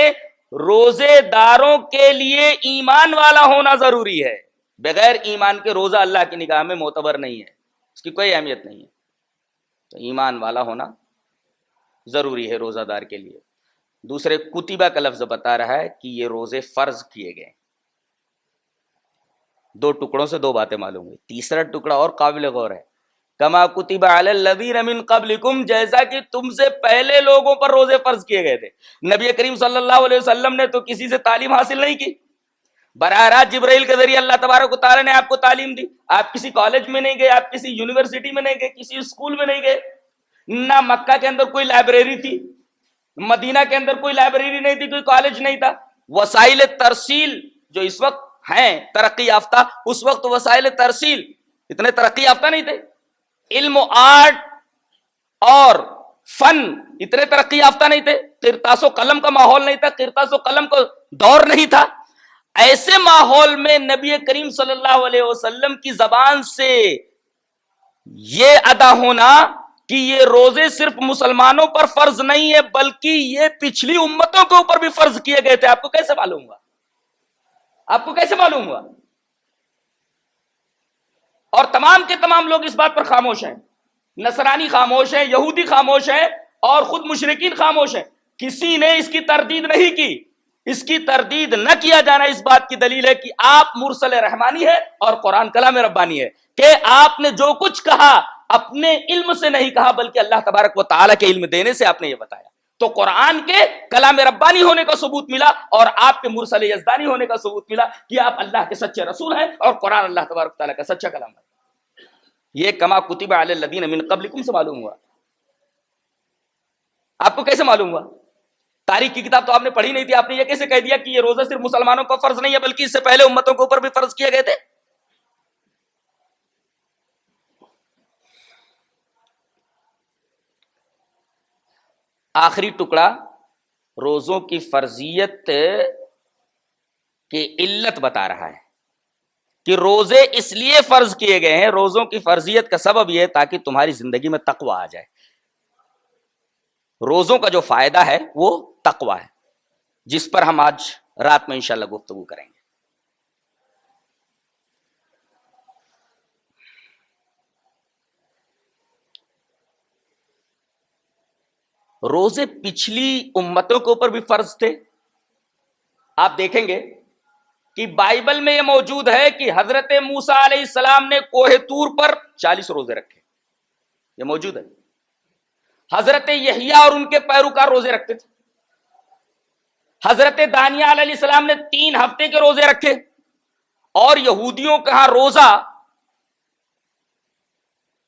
روزے داروں کے لیے ایمان والا ہونا ضروری ہے۔ بغیر ایمان کے روزہ اللہ کی نگاہ میں معتبر نہیں ہے، اس کی کوئی اہمیت نہیں ہے۔ تو ایمان والا ہونا ضروری ہے روزہ دار کے لیے۔ دوسرے کتبہ کا لفظ بتا رہا ہے کہ یہ روزے فرض کیے گئے۔ 2 ٹکڑوں سے 2 باتیں معلوم ہوئی۔ تیسرا ٹکڑا اور قابل غور ہے، کما کتب علی الذین من قبلکم، جیسا کہ تم سے پہلے لوگوں پر روزے فرض کیے گئے تھے۔ نبی کریم صلی اللہ علیہ وسلم نے تو کسی سے تعلیم حاصل نہیں کی، براہ راست جبرائیل کے ذریعے اللہ تبارک و تعالیٰ نے آپ کو تعلیم دی۔ آپ کسی کالج میں نہیں گئے، آپ کسی یونیورسٹی میں نہیں گئے، کسی اسکول میں نہیں گئے، نہ مکہ کے اندر کوئی لائبریری تھی، مدینہ کے اندر کوئی لائبریری نہیں تھی، کوئی کالج نہیں تھا۔ وسائل ترسیل جو اس وقت ہیں ترقی یافتہ، اس وقت وسائل ترسیل اتنے ترقی یافتہ نہیں تھے۔ علم و آرٹ اور فن اتنے ترقی یافتہ نہیں تھے، قرطاس و قلم کا ماحول نہیں تھا، قرطاس و قلم کا دور نہیں تھا۔ ایسے ماحول میں نبی کریم صلی اللہ علیہ وسلم کی زبان سے یہ ادا ہونا کہ یہ روزے صرف مسلمانوں پر فرض نہیں ہے بلکہ یہ پچھلی امتوں کے اوپر بھی فرض کیے گئے تھے، آپ کو کیسے معلوم ہوا؟ آپ کو کیسے معلوم ہوا؟ اور تمام کے تمام لوگ اس بات پر خاموش ہیں، نصرانی خاموش ہیں، یہودی خاموش ہیں، اور خود مشرکین خاموش ہیں۔ کسی نے اس کی تردید نہیں کی۔ اس کی تردید نہ کیا جانا اس بات کی دلیل ہے کہ آپ مرسل رحمانی ہے اور قرآن کلام ربانی ہے، کہ آپ نے جو کچھ کہا اپنے علم سے نہیں کہا بلکہ اللہ تبارک و تعالیٰ کے علم دینے سے آپ نے یہ بتایا۔ تو قرآن کے کلام ربانی ہونے کا ثبوت ملا اور آپ کے مرسل یزدانی ہونے کا ثبوت ملا کہ آپ اللہ کے سچے رسول ہیں اور قرآن اللہ تبارک و تعالیٰ کا سچا کلام ہے۔ یہ کما کتب علی الذین من قبلکم سے معلوم ہوا۔ آپ کو کیسے معلوم ہوا؟ تاریخ کی کتاب تو آپ نے پڑھی نہیں تھی، آپ نے یہ کیسے کہہ دیا کہ یہ روزہ صرف مسلمانوں کا فرض نہیں ہے بلکہ اس سے پہلے امتوں کے اوپر بھی فرض کیے گئے تھے؟ آخری ٹکڑا روزوں کی فرضیت کی علت بتا رہا ہے کہ روزے اس لیے فرض کیے گئے ہیں، روزوں کی فرضیت کا سبب یہ تاکہ تمہاری زندگی میں تقوی آ جائے۔ روزوں کا جو فائدہ ہے وہ تقوی ہے، جس پر ہم آج رات میں انشاءاللہ گفتگو کریں گے۔ روزے پچھلی امتوں کے اوپر بھی فرض تھے۔ آپ دیکھیں گے کہ بائبل میں یہ موجود ہے کہ حضرت موسیٰ علیہ السلام نے کوہ طور پر 40 روزے رکھے، یہ موجود ہے۔ حضرت یحییٰ اور ان کے پیروکار روزے رکھتے تھے۔ حضرت دانیال علیہ السلام نے 3 ہفتے کے روزے رکھے، اور یہودیوں کا ہاں روزہ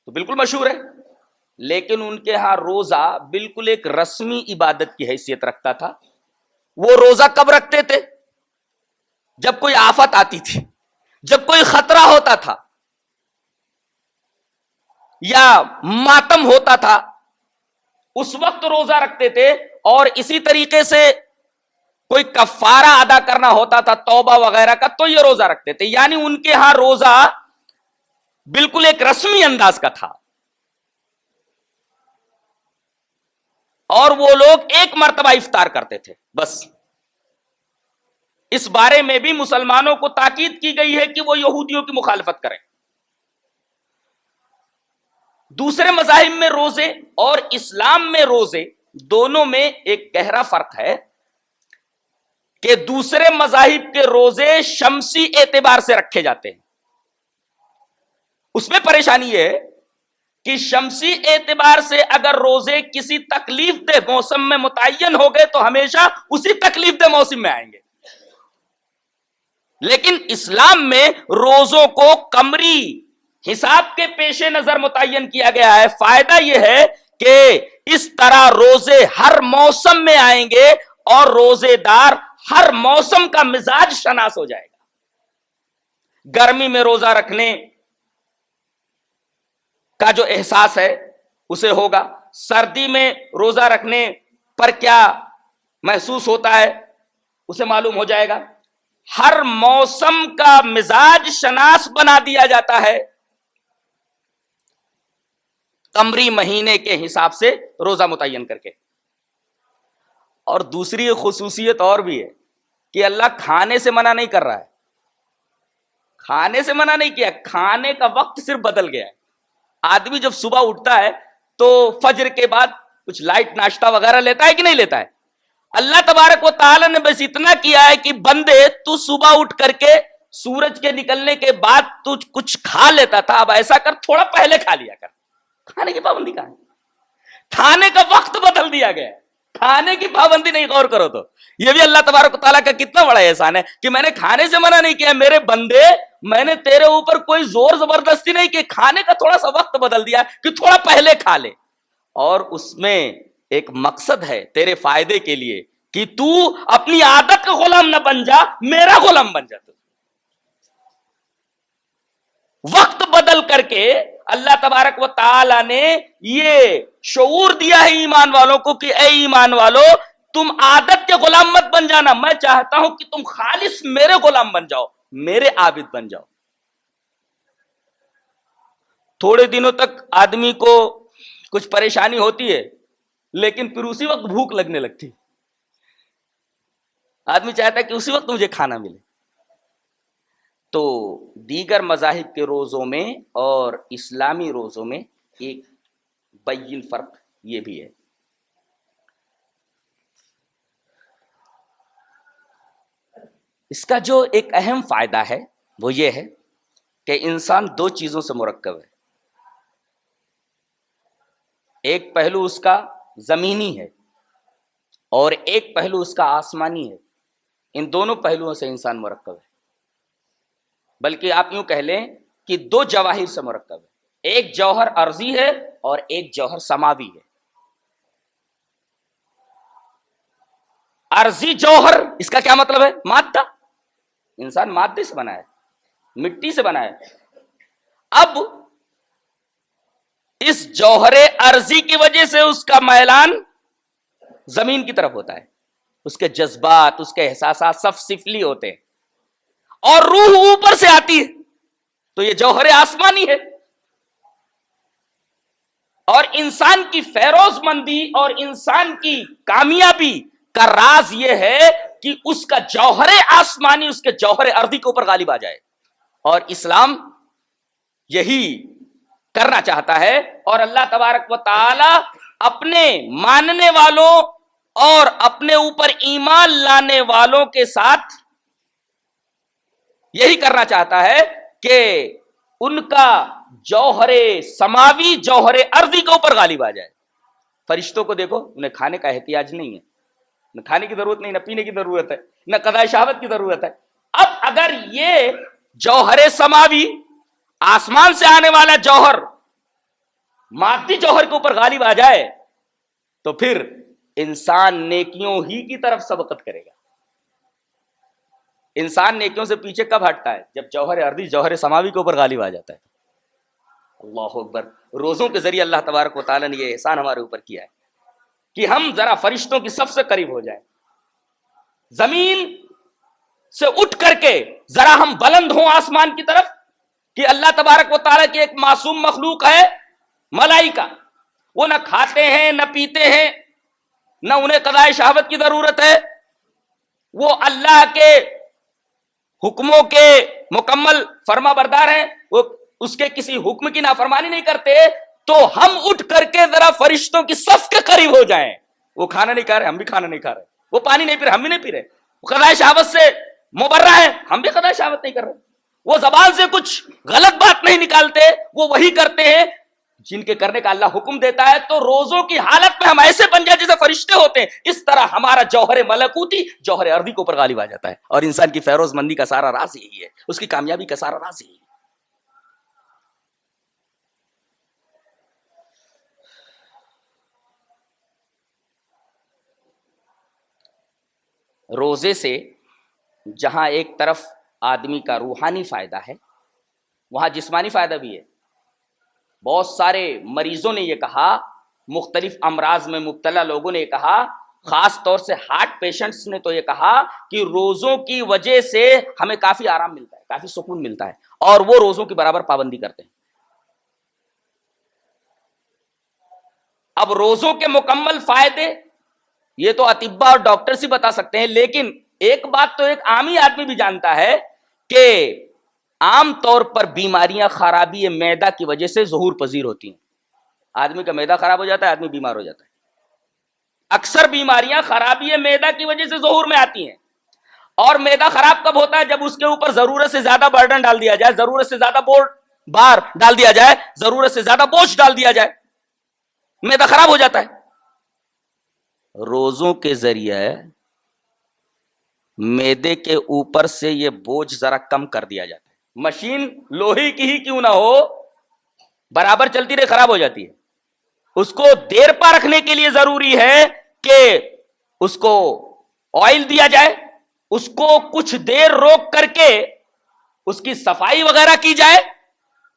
تو بالکل مشہور ہے، لیکن ان کے ہاں روزہ بالکل ایک رسمی عبادت کی حیثیت رکھتا تھا۔ وہ روزہ کب رکھتے تھے؟ جب کوئی آفت آتی تھی، جب کوئی خطرہ ہوتا تھا یا ماتم ہوتا تھا، اس وقت روزہ رکھتے تھے۔ اور اسی طریقے سے کوئی کفارہ ادا کرنا ہوتا تھا توبہ وغیرہ کا تو یہ روزہ رکھتے تھے۔ یعنی ان کے ہاں روزہ بالکل ایک رسمی انداز کا تھا، اور وہ لوگ ایک مرتبہ افطار کرتے تھے بس۔ اس بارے میں بھی مسلمانوں کو تاکید کی گئی ہے کہ وہ یہودیوں کی مخالفت کریں۔ دوسرے مذاہب میں روزے اور اسلام میں روزے دونوں میں ایک گہرا فرق ہے کہ دوسرے مذاہب کے روزے شمسی اعتبار سے رکھے جاتے ہیں۔ اس میں پریشانی یہ ہے کہ شمسی اعتبار سے اگر روزے کسی تکلیف دہ موسم میں متعین ہو گئے تو ہمیشہ اسی تکلیف دہ موسم میں آئیں گے، لیکن اسلام میں روزوں کو قمری حساب کے پیش نظر متعین کیا گیا ہے۔ فائدہ یہ ہے کہ اس طرح روزے ہر موسم میں آئیں گے اور روزے دار ہر موسم کا مزاج شناس ہو جائے گا۔ گرمی میں روزہ رکھنے کا جو احساس ہے اسے ہوگا، سردی میں روزہ رکھنے پر کیا محسوس ہوتا ہے اسے معلوم ہو جائے گا۔ ہر موسم کا مزاج شناس بنا دیا جاتا ہے قمری مہینے کے حساب سے روزہ متعین کر کے۔ اور دوسری خصوصیت اور بھی ہے کہ اللہ کھانے سے منع نہیں کر رہا ہے، کھانے سے منع نہیں کیا، کھانے کا وقت صرف بدل گیا ہے۔ آدمی جب صبح اٹھتا ہے تو فجر کے بعد کچھ لائٹ ناشتہ وغیرہ لیتا ہے کہ نہیں لیتا ہے؟ اللہ تبارک و تعالی نے بس اتنا کیا ہے کہ بندے تو صبح اٹھ کر کے سورج کے نکلنے کے بعد تو کچھ کھا لیتا تھا، اب ایسا کر تھوڑا پہلے کھا لیا کر۔ کھانے کی پابندی کہاں ہے؟ کھانے کا وقت بدل دیا گیا ہے، کھانے کی پابندی نہیں۔ غور کرو تو یہ بھی اللہ تبارک و تعالیٰ کا کتنا بڑا احسان ہے کہ میں نے کھانے سے منع نہیں کیا، میرے بندے میں نے تیرے اوپر کوئی زور زبردستی نہیں کہ کھانے کا تھوڑا سا وقت بدل دیا کہ تھوڑا پہلے کھا لے، اور اس میں ایک مقصد ہے تیرے فائدے کے لیے کہ تو اپنی عادت کا غلام نہ بن جا، میرا غلام بن جا۔ تو وقت بدل کر کے اللہ تبارک و تعالی نے یہ شعور دیا ہے ایمان والوں کو کہ اے ایمان والو، تم عادت کے غلام مت بن جانا، میں چاہتا ہوں کہ تم خالص میرے غلام بن جاؤ، میرے عابد بن جاؤ۔ تھوڑے دنوں تک آدمی کو کچھ پریشانی ہوتی ہے لیکن پھر اسی وقت بھوک لگنے لگتی، آدمی چاہتا ہے کہ اسی وقت مجھے کھانا ملے۔ تو دیگر مذاہب کے روزوں میں اور اسلامی روزوں میں ایک بین فرق یہ بھی ہے۔ اس کا جو ایک اہم فائدہ ہے وہ یہ ہے کہ انسان دو چیزوں سے مرکب ہے، ایک پہلو اس کا زمینی ہے اور ایک پہلو اس کا آسمانی ہے۔ ان دونوں پہلوؤں سے انسان مرکب ہے، بلکہ آپ یوں کہہ لیں کہ دو جواہر سے مرکب ہے، ایک جوہر ارضی ہے اور ایک جوہر سماوی ہے۔ ارضی جوہر، اس کا کیا مطلب ہے؟ مادہ، انسان مادے سے بنا ہے، مٹی سے بنا ہے۔ اب اس جوہر ارضی کی وجہ سے اس کا میلان زمین کی طرف ہوتا ہے، اس کے جذبات، اس کے احساسات سب سفلی ہوتے ہیں، اور روح اوپر سے آتی ہے تو یہ جوہر آسمانی ہے۔ اور انسان کی فیروز مندی اور انسان کی کامیابی کا راز یہ ہے کہ اس کا جوہر آسمانی اس کے جوہر ارضی کے اوپر غالب آ جائے، اور اسلام یہی کرنا چاہتا ہے۔ اور اللہ تبارک و تعالی اپنے ماننے والوں اور اپنے اوپر ایمان لانے والوں کے ساتھ یہی کرنا چاہتا ہے کہ ان کا جوہر سماوی جوہر ارضی کے اوپر غالب آ جائے۔ فرشتوں کو دیکھو، انہیں کھانے کا احتیاج نہیں ہے، نہ کھانے کی ضرورت نہیں، نہ پینے کی ضرورت ہے، نہ قضاء شہوت کی ضرورت ہے۔ اب اگر یہ جوہر سماوی آسمان سے آنے والا جوہر مادی جوہر کے اوپر غالب آ جائے تو پھر انسان نیکیوں ہی کی طرف سبقت کرے گا۔ انسان نیکیوں سے پیچھے کب ہٹتا ہے؟ جب جوہر ارضی جوہر سماوی کے اوپر غالب آ جاتا ہے۔ اللہ اکبر! روزوں کے ذریعے اللہ تبارک و تعالیٰ نے یہ احسان ہمارے اوپر کیا ہے کہ ہم ذرا فرشتوں کی صف سے قریب ہو جائیں، زمین سے اٹھ کر کے ذرا ہم بلند ہوں آسمان کی طرف، کہ اللہ تبارک و تعالیٰ کی ایک معصوم مخلوق ہے ملائکہ، وہ نہ کھاتے ہیں نہ پیتے ہیں، نہ انہیں قضاء شہوت کی ضرورت ہے، وہ اللہ کے حکموں کے مکمل فرما بردار ہیں، وہ اس کے کسی حکم کی نافرمانی نہیں کرتے، تو ہم اٹھ کر کے ذرا فرشتوں کی صف کے قریب ہو جائیں. وہ کھانا نہیں کھا رہے، ہم بھی کھانا نہیں کھا رہے، وہ پانی نہیں پی رہے، ہم بھی نہیں پی رہے، وہ قضاء شہوت سے مبرہ ہے، ہم بھی قضاء شہوت نہیں کر رہے، وہ زبان سے کچھ غلط بات نہیں نکالتے، وہ وہی کرتے ہیں جن کے کرنے کا اللہ حکم دیتا ہے. تو روزوں کی حالت میں ہم ایسے بن جائیں جیسے فرشتے ہوتے ہیں. اس طرح ہمارا جوہر ملکوتی جوہر ارضی کے اوپر غالب آ جاتا ہے. اور انسان کی فیروز مندی کا سارا راز یہی ہے، اس کی کامیابی کا سارا راز یہی ہے. روزے سے جہاں ایک طرف آدمی کا روحانی فائدہ ہے، وہاں جسمانی فائدہ بھی ہے. بہت سارے مریضوں نے یہ کہا، مختلف امراض میں مبتلا لوگوں نے یہ کہا، خاص طور سے ہارٹ پیشنٹس نے تو یہ کہا کہ روزوں کی وجہ سے ہمیں کافی آرام ملتا ہے، کافی سکون ملتا ہے، اور وہ روزوں کی برابر پابندی کرتے ہیں. اب روزوں کے مکمل فائدے یہ تو اطباء اور ڈاکٹرز ہی بتا سکتے ہیں، لیکن ایک بات تو ایک عامی آدمی بھی جانتا ہے کہ عام طور پر بیماریاں خرابی معدہ کی وجہ سے ظہور پذیر ہوتی ہیں. آدمی کا معدہ خراب ہو جاتا ہے، آدمی بیمار ہو جاتا ہے. اکثر بیماریاں خرابی معدہ کی وجہ سے ظہور میں آتی ہیں. اور معدہ خراب کب ہوتا ہے؟ جب اس کے اوپر ضرورت سے زیادہ برڈن ڈال دیا جائے، ضرورت سے زیادہ بار ڈال دیا جائے، ضرورت سے زیادہ بوجھ ڈال دیا جائے، معدہ خراب ہو جاتا ہے. روزوں کے ذریعے معدے کے اوپر سے یہ بوجھ ذرا کم کر دیا جاتا ہے. مشین لوہے کی ہی کیوں نہ ہو، برابر چلتی رہے خراب ہو جاتی ہے. اس کو دیر پا رکھنے کے لیے ضروری ہے کہ اس کو آئل دیا جائے، اس کو کچھ دیر روک کر کے اس کی صفائی وغیرہ کی جائے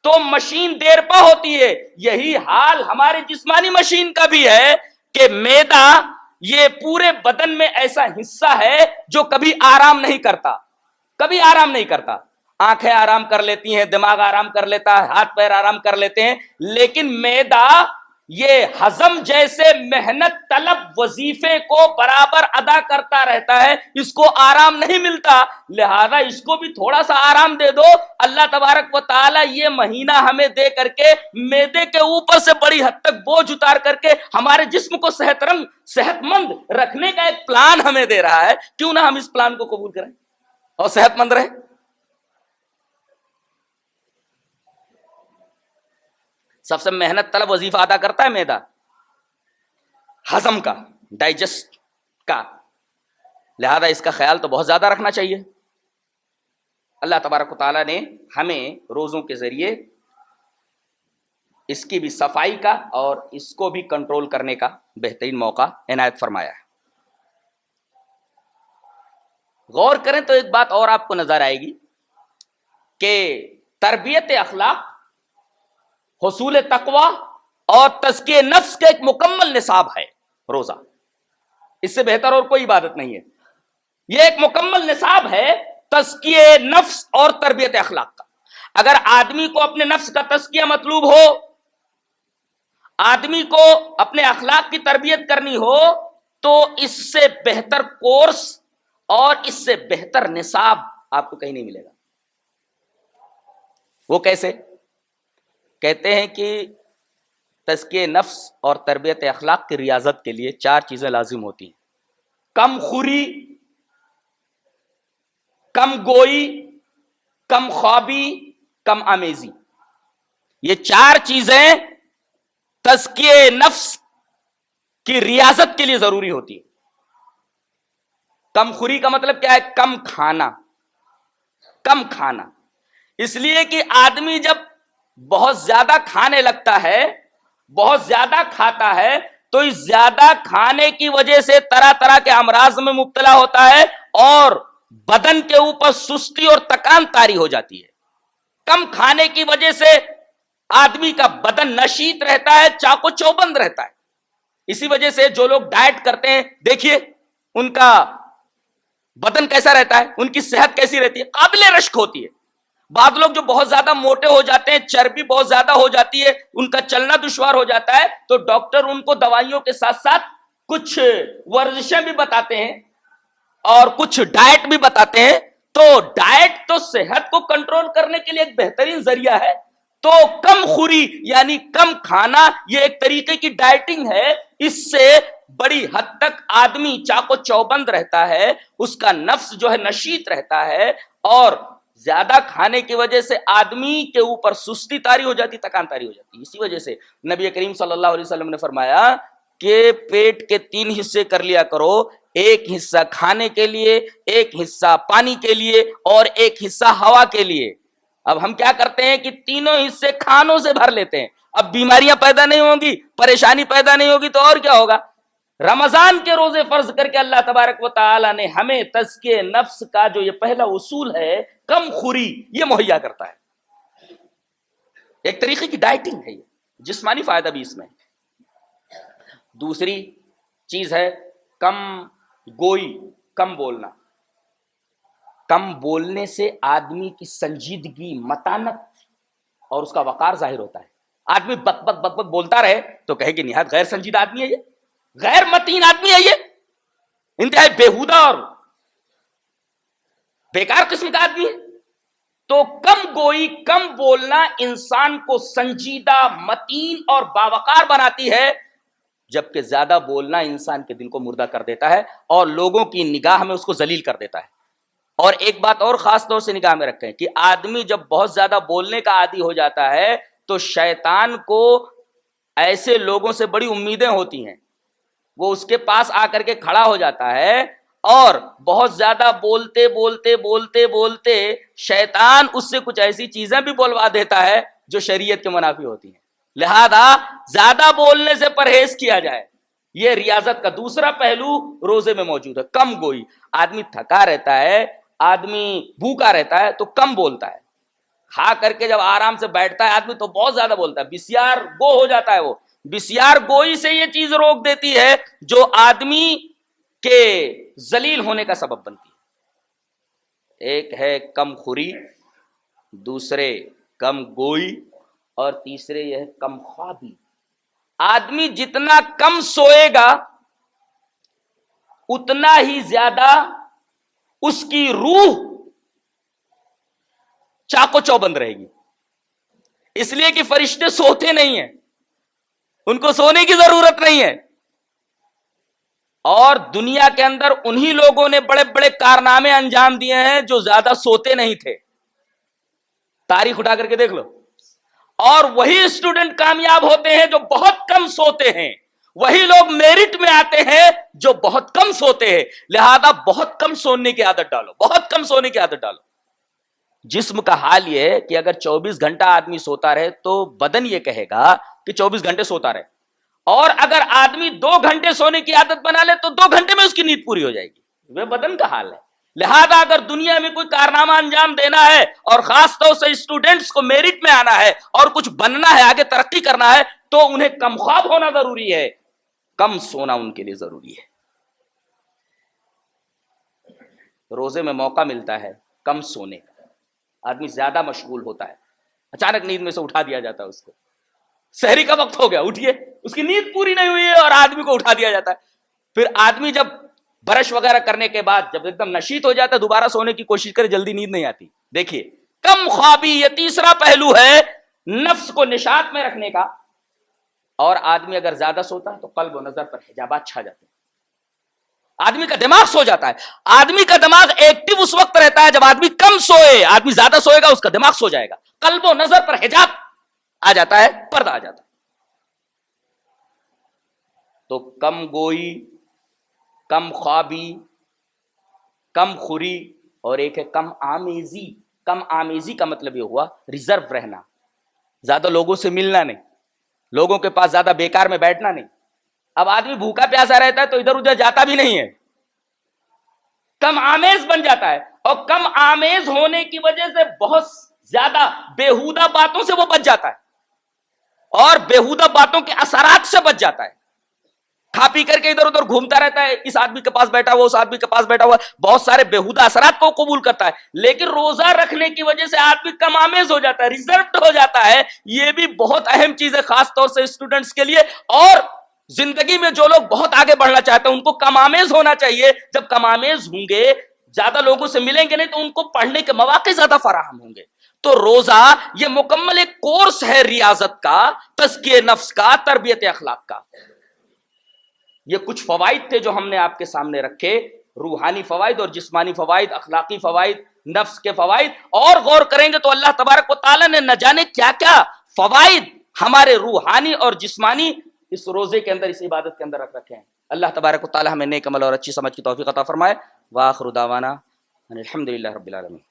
تو مشین دیر پا ہوتی ہے. یہی حال ہمارے جسمانی مشین کا بھی ہے کہ معدہ یہ پورے بدن میں ایسا حصہ ہے جو کبھی آرام نہیں کرتا، کبھی آرام نہیں کرتا. آنکھیں آرام کر لیتی ہیں، دماغ آرام کر لیتا ہے، ہاتھ پیر آرام کر لیتے ہیں، لیکن معدہ یہ ہضم جیسے محنت طلب وظیفے کو برابر ادا کرتا رہتا ہے، اس کو آرام نہیں ملتا. لہذا اس کو بھی تھوڑا سا آرام دے دو. اللہ تبارک و تعالی یہ مہینہ ہمیں دے کر کے معدے کے اوپر سے بڑی حد تک بوجھ اتار کر کے ہمارے جسم کو صحت مند رکھنے کا ایک پلان ہمیں دے رہا ہے. کیوں نہ ہم اس پلان کو قبول کریں اور صحت مند رہیں. سب سے محنت طلب وظیفہ ادا کرتا ہے معدہ، ہضم کا، ڈائجسٹ کا. لہذا اس کا خیال تو بہت زیادہ رکھنا چاہیے. اللہ تبارک و تعالیٰ نے ہمیں روزوں کے ذریعے اس کی بھی صفائی کا اور اس کو بھی کنٹرول کرنے کا بہترین موقع عنایت فرمایا ہے. غور کریں تو ایک بات اور آپ کو نظر آئے گی کہ تربیت اخلاق، حصول تقوی اور تزکیہ نفس کا ایک مکمل نصاب ہے روزہ. اس سے بہتر اور کوئی عبادت نہیں ہے. یہ ایک مکمل نصاب ہے تزکیہ نفس اور تربیت اخلاق کا. اگر آدمی کو اپنے نفس کا تزکیہ مطلوب ہو، آدمی کو اپنے اخلاق کی تربیت کرنی ہو، تو اس سے بہتر کورس اور اس سے بہتر نصاب آپ کو کہیں نہیں ملے گا. وہ کیسے؟ کہتے ہیں کہ تزکیہ نفس اور تربیت اخلاق کی ریاضت کے لیے 4 چیزیں لازم ہوتی ہیں: کم خوری، کم گوئی، کم خوابی، کم آمیزی. یہ 4 چیزیں تزکیہ نفس کی ریاضت کے لیے ضروری ہوتی ہے. کم خوری کا مطلب کیا ہے؟ کم کھانا. کم کھانا اس لیے کہ آدمی جب بہت زیادہ کھانے لگتا ہے، بہت زیادہ کھاتا ہے، تو اس زیادہ کھانے کی وجہ سے طرح طرح کے امراض میں مبتلا ہوتا ہے اور بدن کے اوپر سستی اور تکان طاری ہو جاتی ہے. کم کھانے کی وجہ سے آدمی کا بدن نشیط رہتا ہے، چاق و چوبند رہتا ہے. اسی وجہ سے جو لوگ ڈائٹ کرتے ہیں، دیکھیے ان کا بدن کیسا رہتا ہے، ان کی صحت کیسی رہتی ہے، قابل رشک ہوتی ہے. بعض لوگ جو بہت زیادہ موٹے ہو جاتے ہیں، چربی بہت زیادہ ہو جاتی ہے، ان کا چلنا دشوار ہو جاتا ہے، تو ڈاکٹر ان کو دوائیوں کے ساتھ ساتھ کچھ ورزشیں بھی بتاتے ہیں اور کچھ ڈائٹ بھی بتاتے ہیں تو ڈائٹ تو صحت کو کنٹرول کرنے کے لیے ایک بہترین ذریعہ ہے. تو کم خوری یعنی کم کھانا یہ ایک طریقے کی ڈائٹنگ ہے. اس سے بڑی حد تک آدمی چاق و چوبند رہتا ہے, اس کا نفس جو ہے نشیط رہتا ہے, اور زیادہ کھانے کی وجہ سے آدمی کے اوپر سستی طاری ہو جاتی, تکان طاری ہو جاتی. اسی وجہ سے نبی کریم صلی اللہ علیہ وسلم نے فرمایا کہ پیٹ کے 3 حصے کر لیا کرو, ایک حصہ کھانے کے لیے, ایک حصہ پانی کے لیے, اور ایک حصہ ہوا کے لیے. اب ہم کیا کرتے ہیں کہ تینوں حصے کھانوں سے بھر لیتے ہیں. اب بیماریاں پیدا نہیں ہوں گی, پریشانی پیدا نہیں ہوگی, تو اور کیا ہوگا. رمضان کے روزے فرض کر کے اللہ تبارک و تعالی نے ہمیں تزکیہ نفس کا جو یہ پہلا اصول ہے کم خوری یہ مہیا کرتا ہے. ایک طریقے کی ڈائٹنگ ہے, یہ جسمانی فائدہ بھی اس میں. دوسری چیز ہے کم گوئی, کم بولنا. کم بولنے سے آدمی کی سنجیدگی, متانت اور اس کا وقار ظاہر ہوتا ہے. آدمی بک بک بک بک بولتا رہے تو کہے کہ نہایت غیر سنجیدہ آدمی ہے, یہ غیر متین آدمی ہے, یہ انتہائی بےہودہ اور بیکار قسم کا آدمی ہے. تو کم گوئی, کم بولنا انسان کو سنجیدہ, متین اور باوقار بناتی ہے, جبکہ زیادہ بولنا انسان کے دل کو مردہ کر دیتا ہے اور لوگوں کی نگاہ میں اس کو ذلیل کر دیتا ہے. اور ایک بات اور خاص طور سے نگاہ میں رکھیں کہ آدمی جب بہت زیادہ بولنے کا عادی ہو جاتا ہے تو شیطان کو ایسے لوگوں سے بڑی امیدیں ہوتی ہیں. وہ اس کے پاس آ کر کے کھڑا ہو جاتا ہے اور بہت زیادہ بولتے بولتے بولتے بولتے شیطان اس سے کچھ ایسی چیزیں بھی بولوا دیتا ہے جو شریعت کے منافی ہوتی ہیں. لہذا زیادہ بولنے سے پرہیز کیا جائے. یہ ریاضت کا دوسرا پہلو روزے میں موجود ہے, کم گوئی. آدمی تھکا رہتا ہے, آدمی بھوکا رہتا ہے تو کم بولتا ہے. کھا کر کے جب آرام سے بیٹھتا ہے آدمی تو بہت زیادہ بولتا ہے, بسیار گو ہو جاتا ہے. وہ بسیار گوئی سے یہ چیز روک دیتی ہے جو آدمی کے ذلیل ہونے کا سبب بنتی ہے. ایک ہے کم خوری, دوسرے کم گوئی, اور تیسرے یہ ہے کم خوابی. آدمی جتنا کم سوئے گا اتنا ہی زیادہ اس کی روح چاق و چوبند رہے گی. اس لیے کہ فرشتے سوتے نہیں ہیں, ان کو سونے کی ضرورت نہیں ہے. اور دنیا کے اندر انہی لوگوں نے بڑے بڑے کارنامے انجام دیے ہیں جو زیادہ سوتے نہیں تھے. تاریخ اٹھا کر کے دیکھ لو. اور وہی اسٹوڈنٹ کامیاب ہوتے ہیں جو بہت کم سوتے ہیں, وہی لوگ میرٹ میں آتے ہیں جو بہت کم سوتے ہیں. لہذا بہت کم سونے کی عادت ڈالو, بہت کم سونے کی عادت ڈالو. جسم کا حال یہ ہے کہ اگر 24 گھنٹہ آدمی سوتا رہے تو بدن یہ کہے گا کہ 24 گھنٹے سوتا رہے, اور اگر آدمی 2 گھنٹے سونے کی عادت بنا لے تو 2 گھنٹے میں اس کی نیند پوری ہو جائے گی. وہ بدن کا حال ہے. لہذا اگر دنیا میں کوئی کارنامہ انجام دینا ہے اور خاص طور سے اسٹوڈنٹس کو میرٹ میں آنا ہے اور کچھ بننا ہے, آگے ترقی کرنا ہے, تو انہیں کم خواب ہونا ضروری ہے, کم سونا ان کے لیے ضروری ہے. روزے میں موقع ملتا ہے کم سونے کا. آدمی زیادہ مشغول ہوتا ہے, اچانک نیند میں سے اٹھا دیا جاتا ہے اس کو, سحری کا وقت ہو گیا اٹھیے, اس کی نیند پوری نہیں ہوئی ہے اور آدمی کو اٹھا دیا جاتا ہے. پھر آدمی جب برش وغیرہ کرنے کے بعد جب ایک دم نشیط ہو جاتا ہے دوبارہ سونے کی کوشش کرے, جلدی نیند نہیں آتی. دیکھیے کم خوابی یہ تیسرا پہلو ہے نفس کو نشاط میں رکھنے کا. اور آدمی اگر زیادہ سوتا ہے تو قلب و نظر پر حجابات چھا جاتے ہیں, آدمی کا دماغ سو جاتا ہے. آدمی کا دماغ ایکٹیو اس وقت رہتا ہے جب آدمی کم سوئے. آدمی زیادہ سوئے گا اس کا دماغ سو جائے گا, قلب و نظر پر حجاب آ جاتا ہے, پردہ آ جاتا ہے. تو کم گوئی, کم خوابی, کم خوری, اور ایک ہے کم آمیزی. کم آمیزی کا مطلب یہ ہوا ریزرو رہنا, زیادہ لوگوں سے ملنا نہیں, لوگوں کے پاس زیادہ بیکار میں بیٹھنا نہیں. اب آدمی بھوکا پیاسا رہتا ہے تو ادھر ادھر جاتا بھی نہیں ہے, کم آمیز بن جاتا ہے. اور کم آمیز ہونے کی وجہ سے بہت زیادہ بیہودہ باتوں سے وہ بچ جاتا ہے اور بیہودہ باتوں کے اثرات سے بچ جاتا ہے. کھا پی کر کے ادھر ادھر گھومتا رہتا ہے, اس آدمی کے پاس بیٹھا ہوا, اس آدمی کے پاس بیٹھا ہوا, بہت سارے بیہودہ اثرات کو قبول کرتا ہے. لیکن روزہ رکھنے کی وجہ سے آدمی کم آمیز ہو جاتا ہے, ریزروڈ ہو جاتا ہے. یہ بھی بہت اہم چیز ہے خاص طور سے اسٹوڈنٹس کے لیے. اور زندگی میں جو لوگ بہت آگے بڑھنا چاہتے ہیں ان کو کم آمیز ہونا چاہیے. جب کم آمیز ہوں گے زیادہ لوگوں سے ملیں گے نہیں تو ان کو پڑھنے کے مواقع زیادہ فراہم ہوں گے. تو روزہ یہ مکمل ایک کورس ہے ریاضت کا، تزکیہ نفس کا، تربیت اخلاق کا. یہ کچھ فوائد تھے جو ہم نے آپ کے سامنے رکھے، روحانی فوائد اور جسمانی فوائد، اخلاقی فوائد، نفس کے فوائد. اور غور کریں گے تو اللہ تبارک و تعالیٰ نے نہ جانے کیا کیا فوائد ہمارے روحانی اور جسمانی اس روزے کے اندر، اس عبادت کے اندر رکھ رکھے ہیں. اللہ تبارک و تعالیٰ ہمیں نیک عمل اور اچھی سمجھ کی توفیق عطا فرمائے. وآخر دعوانا ان الحمد للہ رب العالمین.